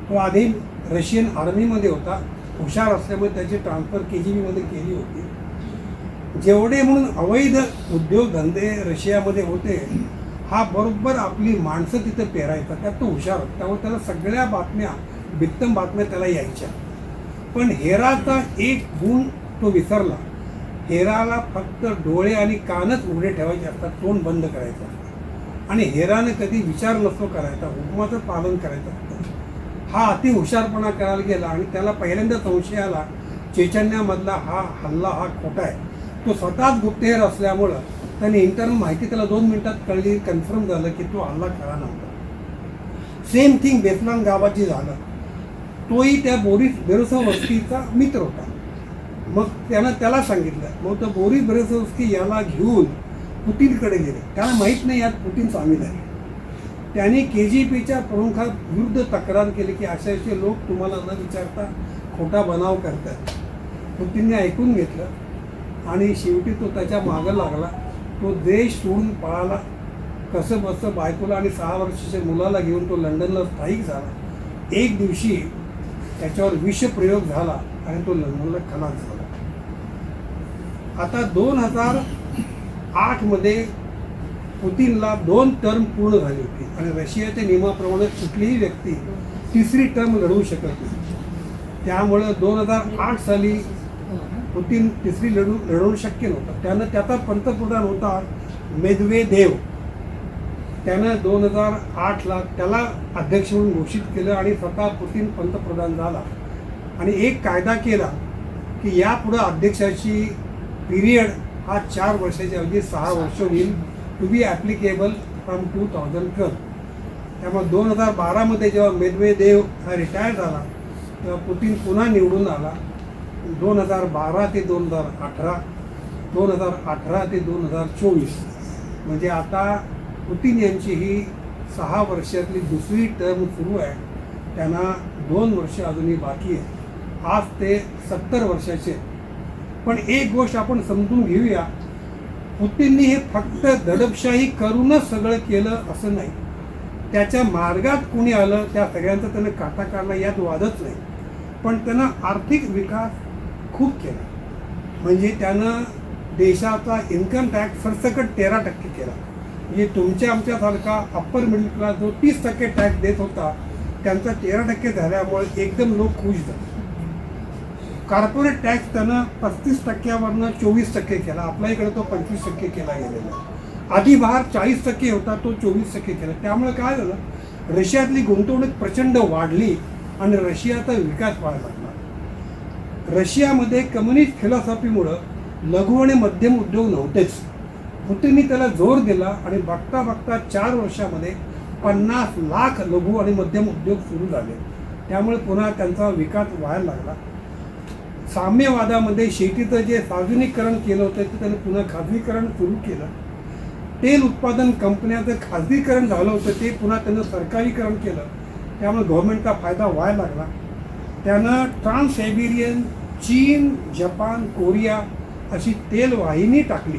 तो आधी रशियन आर्मीमध्ये होता. हुशार असल्यामुळे त्याची ट्रान्सफर KGB मध्ये केली होती. जेवढे म्हणून अवैध उद्योगधंदे रशियामध्ये होते हा बरोबर आपली माणसं तिथं पेरायचा. त्यात तो हुशार होता, त्यामुळे त्याला सगळ्या बातम्या बित्तम बातम्या त्याला यायच्या. पण हेराचा एक गुण तो विसरला. हेराला फक्त डोळे आणि कानच उघडे ठेवायचे असतात, तोंड बंद करायचं असतं. आणि हेराने कधी विचार नसतो करायचा, हुकुमाचं पालन करायचं असतं. हा अति हुशारपणा करायला गेला आणि त्याला पहिल्यांदा संशय आला चेचन्यामधला हा हल्ला हा खोटा आहे. तो स्वतःच गुप्तहेर असल्यामुळं त्याने इंटरनल माहिती त्याला 2 मिनिटात कळली, कन्फर्म झालं की तो हल्ला खरा नव्हता. सेम थिंग बेसलान गावाची झालं. तोही त्या बोरिस बेरोसोव्स्कीचा मित्र होता. मग त्यानं त्याला सांगितलं. मग तो बोरिस बेरोसोव्स्की याला घेऊन पुतीनकडे गेले. त्याला माहीत नाही यात पुतीन सामील आहे. त्यांनी KGBच्या प्रमुखाविरुद्ध तक्रार केली की असे लोक तुम्हाला न विचारता खोटा बनाव करतात. पुतीनने ऐकून घेतलं आणि शेवटी तो त्याच्या मागं लागला. तो देश सोडून पळाला. कसं बसं बायकोला आणि 6 वर्षाच्या मुलाला घेऊन तो लंडनला स्थायिक झाला. एक दिवशी त्याच्यावर विषप्रयोग झाला आणि तो लंडनला खलास झाला. आता 2008मध्ये पुतीनला 2 टर्म पूर्ण झाली होती आणि रशियाच्या नियमाप्रमाणे कुठलीही व्यक्ती 3री टर्म लढवू शकत नाही. त्यामुळं 2008 साली पुतीन 3री लढवणं शक्य नव्हतं. त्यानं त्याचा पंतप्रधान होता मेदवेदेव. त्यानं 2008ला त्याला अध्यक्ष म्हणून घोषित केलं आणि स्वतः पुतीन पंतप्रधान झाला. आणि एक कायदा केला की यापुढं अध्यक्षाची पिरियड हा 4 वर्षाच्या ऐवजी 6 वर्ष होईल, टू बी ॲप्लिकेबल फ्रॉम 2012. त्यामुळे 2012मध्ये जेव्हा मेदवेदेव हा रिटायर झाला तेव्हा पुतीन पुन्हा निवडून आला. 2012 ते 2018, 2018 ते 2024 म्हणजे आता पुतीन यांची ही 6 वर्षातली 2री टर्म सुरू आहे. त्यांना 2 वर्ष अजूनही बाकी आहे. आज ते 70 वर्षाचे. पण एक गोष्ट आपण समजून घेऊया, पुतीननी हे फक्त दडपशाही करूनच सगळं केलं असं नाही. त्याच्या मार्गात कोणी आलं त्या सगळ्यांचा त्यानं काटा काढला यात वादच नाही. पण त्यानं आर्थिक विकास खूप केला. म्हणजे त्यानं देशाचा इन्कम टॅक्स सरसकट 13% केला. म्हणजे तुमच्या आमच्यासारखा अप्पर मिडल क्लास जो 30% टॅक्स देत होता त्यांचा 13% झाल्यामुळे एकदम लोक खुश झाले. कॉर्पोरेट टॅक्स त्यानं 35%वरनं 24% केला. आपल्या इकडे तो 25% केला गेलेला. आधी बाहेर 40% होता, तो 24% केला. त्यामुळे काय झालं, रशियातली गुंतवणूक प्रचंड वाढली आणि रशियाचा विकास व्हायला लागला. रशियामध्ये कम्युनिस्ट फिलॉसॉफीमुळं लघु आणि मध्यम उद्योग नव्हतेच. पुतीननी त्याला जोर दिला आणि बघता बघता 4 वर्षामध्ये 50 लाख लघु आणि मध्यम उद्योग सुरू झाले. त्यामुळे पुन्हा त्यांचा विकास व्हायला लागला. साम्यवादामध्ये शेतीचं जे सार्वजनिकरण केलं होतं ते त्याने पुन्हा खाजगीकरण सुरू केलं. तेल उत्पादन कंपन्याचं खाजगीकरण झालं होतं ते पुन्हा त्यानं सरकारीकरण केलं. त्यामुळे गव्हर्नमेंटचा फायदा व्हायला लागला. त्यानं ट्रान्स सायबेरियन, चीन, जपान, कोरिया अशी तेल वाहिनी टाकली.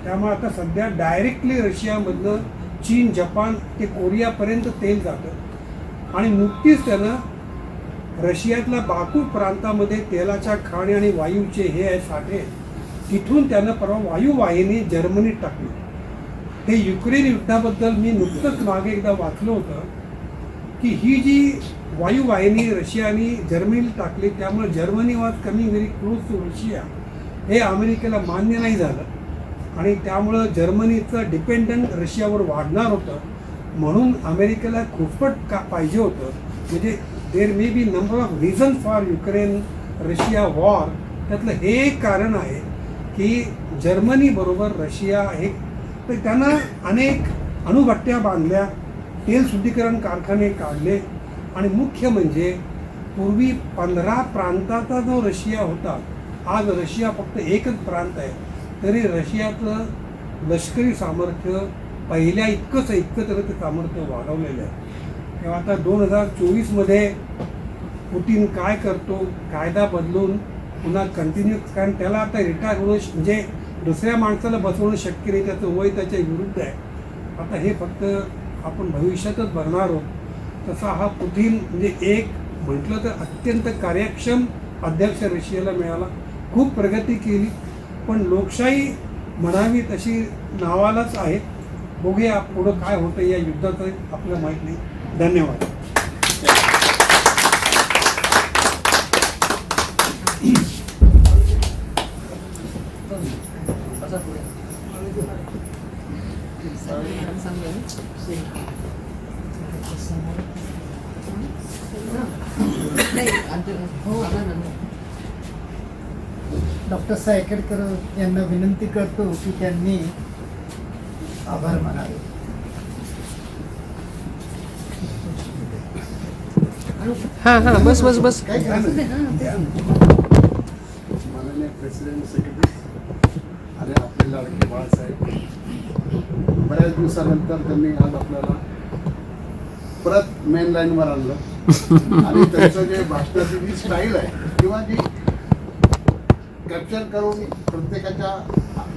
त्यामुळे आता सध्या डायरेक्टली रशियामधनं चीन, जपान ते कोरियापर्यंत तेल जातं. आणि नुकतीच त्यानं रशियातल्या बाकू प्रांतामध्ये तेलाच्या खाणी आणि वायूचे हे आहे साठे, तिथून त्यानं परवा वायुवाहिनी जर्मनीत टाकली. हे युक्रेन युद्धाबद्दल मी नुकतंच मागे एकदा वाचलं होतं की ही जी वायुवाहिनी रशियाने जर्मनीला टाकली त्यामुळे Germany was coming very close to Russia. हे अमेरिकेला मान्य नाही झालं आणि त्यामुळं जर्मनीचं डिपेंडंट रशियावर वाढणार होतं. म्हणून अमेरिकेला खुसपट का पाहिजे होतं. म्हणजे there may be number of reason for Ukraine Russia war. त्यातलं हे एक कारण आहे की जर्मनीबरोबर रशिया हे, तर त्यानं अनेक अणुभट्ट्या बांधल्या, तेल शुद्धीकरण कारखाने काढले आणि मुख्य म्हणजे पूर्वी 15 प्रांताचा जो रशिया होता, आज रशिया फक्त एकच प्रांत आहे. तरी रशियाचं लष्करी सामर्थ्य पहिल्या इतकंच तरी ते सामर्थ्य वाढवलेलं आहे. तेव्हा आता 2024मध्ये पुतीन काय करतो, कायदा बदलून पुन्हा कंटिन्यू, कारण त्याला आता रिटायर होणं म्हणजे दुसऱ्या माणसाला बसवणं शक्य नाही, त्याचं वय त्याच्या विरुद्ध आहे. आता हे फक्त आपण भविष्यातच बघणार आहोत. तसा हा पुतीन म्हणजे एक म्हटलं तर अत्यंत कार्यक्षम अध्यक्ष रशियाला मिळाला. खूप प्रगती केली, पण लोकशाही म्हणावी तशी नावालाच आहे. बघूया पुढं काय होतं या युद्धाचं आपल्याला माहीत नाही. धन्यवाद. डॉक्टर सायकेडकर यांना विनंती करतो की त्यांनी आभार मानावे. हां हां, बस बस बस. माननीय प्रेसिडेंट सेक्रेटरी आणि आपले लाडके बाळासाहेब, बऱ्याच दिवसानंतर त्यांनी आज आपल्याला परत मेन लाईनवर आणलं आणि त्यांचं जे भाषणाची जी स्टाईल आहे किंवा जी कॅप्चर करून प्रत्येकाच्या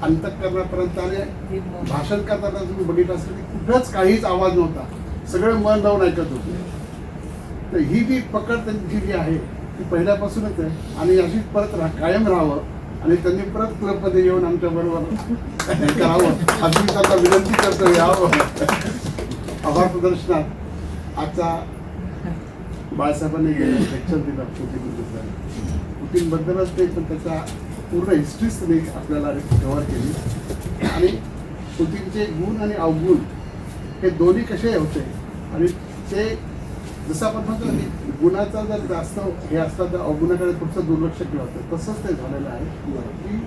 अंतःकरणापर्यंत आणि भाषण करताना तुम्ही बघितलं असेल की कुठंच काहीच आवाज नव्हता, सगळं मन लावून ऐकत होते. तर ही जी पकड त्यांची जी आहे ती पहिल्यापासूनच आहे आणि अशीच परत कायम राहावं आणि त्यांनी परत क्लबमध्ये येऊन आमच्याबरोबर करावं अशी त्यांना विनंती करतो. यावं आभार प्रदर्शनात आजचा बाळासाहेबांनी लेक्चर दिलं पुतीनबद्दलच ते, पण त्याचा पूर्ण हिस्ट्रीच त्यांनी आपल्याला कव्हर केली आणि पुतीनचे गुण आणि अवगुण हे दोन्ही कसे होते आणि ते जसं आपण म्हणतो की गुणाचा जर जास्त हे असतं तर अवगुणाकडे थोडंसं दुर्लक्ष केलं होतं, तसंच ते झालेलं आहे की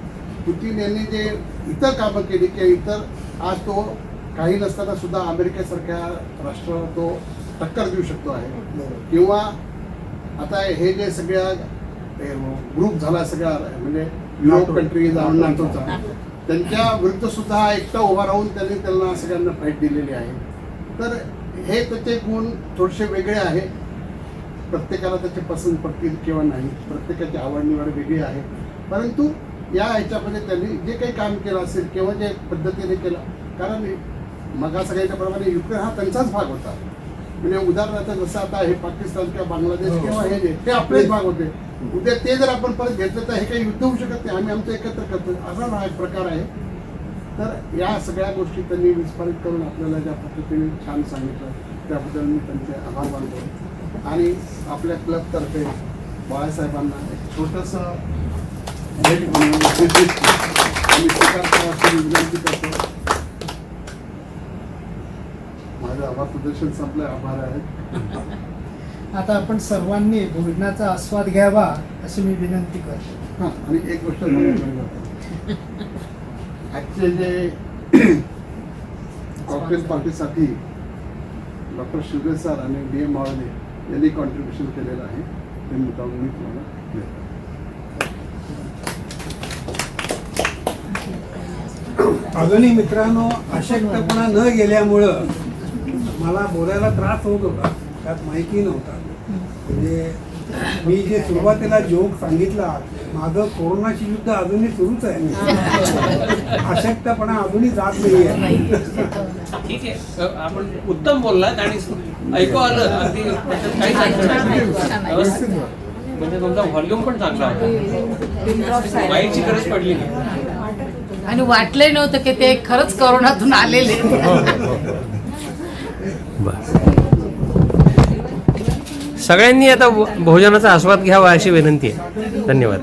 पुतीन यांनी जे इतर कामं केली की इतर आज तो काही नसताना सुद्धा अमेरिकेसारख्या राष्ट्राला तो टक्कर देऊ शकतो आहे. किंवा आता हे जे सगळ्या ग्रुप झाला सगळ्या म्हणजे युरोप कंट्रीज आणि नाटोचा, त्यांच्या विरुद्ध सुद्धा एकटा उभा राहून त्यांना सगळ्यांना फाईट दिलेली आहे. तर हे त्याचे गुण थोडेसे वेगळे आहे. प्रत्येकाला त्याचे पसंत पडतील किंवा नाही, प्रत्येकाची आवड निवड वेगळी आहे. परंतु या ह्याच्यामध्ये त्यांनी जे काही काम केलं असेल किंवा जे पद्धतीने केलं, कारण मग सगळ्यांच्याप्रमाणे युक्रेन हा त्यांचाच भाग होता. म्हणजे उदाहरणार्थ जसं आता हे पाकिस्तान किंवा बांगलादेश किंवा हे जे ते आपलेच भाग होते. उद्या ते जर आपण परत घेतलं तर हे काही युद्ध होऊ शकत नाही. आम्ही आमचं एकत्र करतो असा हा एक प्रकार आहे. तर या सगळ्या गोष्टी त्यांनी विस्फारित करून आपल्याला ज्या पद्धतीने छान सांगितलं त्याबद्दल मी त्यांचे आभार मानतो. आणि आपल्या क्लबतर्फे बाळासाहेबांना एक छोटंसं भेट म्हणून आम्ही स्वीकारतो अशी विनंती करतो. माझं आभार प्रदर्शन संपलं. आभार आहे. आता आपण सर्वांनी भोजनाचा आस्वाद घ्यावा अशी मी विनंती करतो. हां, आणि एक गोष्ट आजचे जे कॉकटेल पार्टीसाठी डॉक्टर शिवरे सर आणि DM मावळे यांनी कॉन्ट्रीब्युशन केलेलं आहे ते मुद्दा मी तुम्हाला देतो. अजूनही मित्रांनो, अशक्तपणा न गेल्यामुळं मला बोलायला त्रास होत होता. त्यात माहिती नव्हता. म्हणजे मी जे सुरुवातीला जोक सांगितला, माझं कोरोनाची युद्ध अजूनही सुरूच आहे. अशक्तपणा अजूनही जात नाही आहे. ठीक आहे, आपण उत्तम बोललात आणि ऐकू आलं अगदी काहीच अडचण नाही. व्यवस्थित म्हणजे तुमचा व्हॉल्यूम पण चांगला होता. माईकची गरज पडली नाही. आणि वाटलंही नव्हतं की ते खरंच कोरोनातून आलेले. सगळ्यांनी आता भोजनाचा आस्वाद घ्यावा अशी विनंती आहे. धन्यवाद.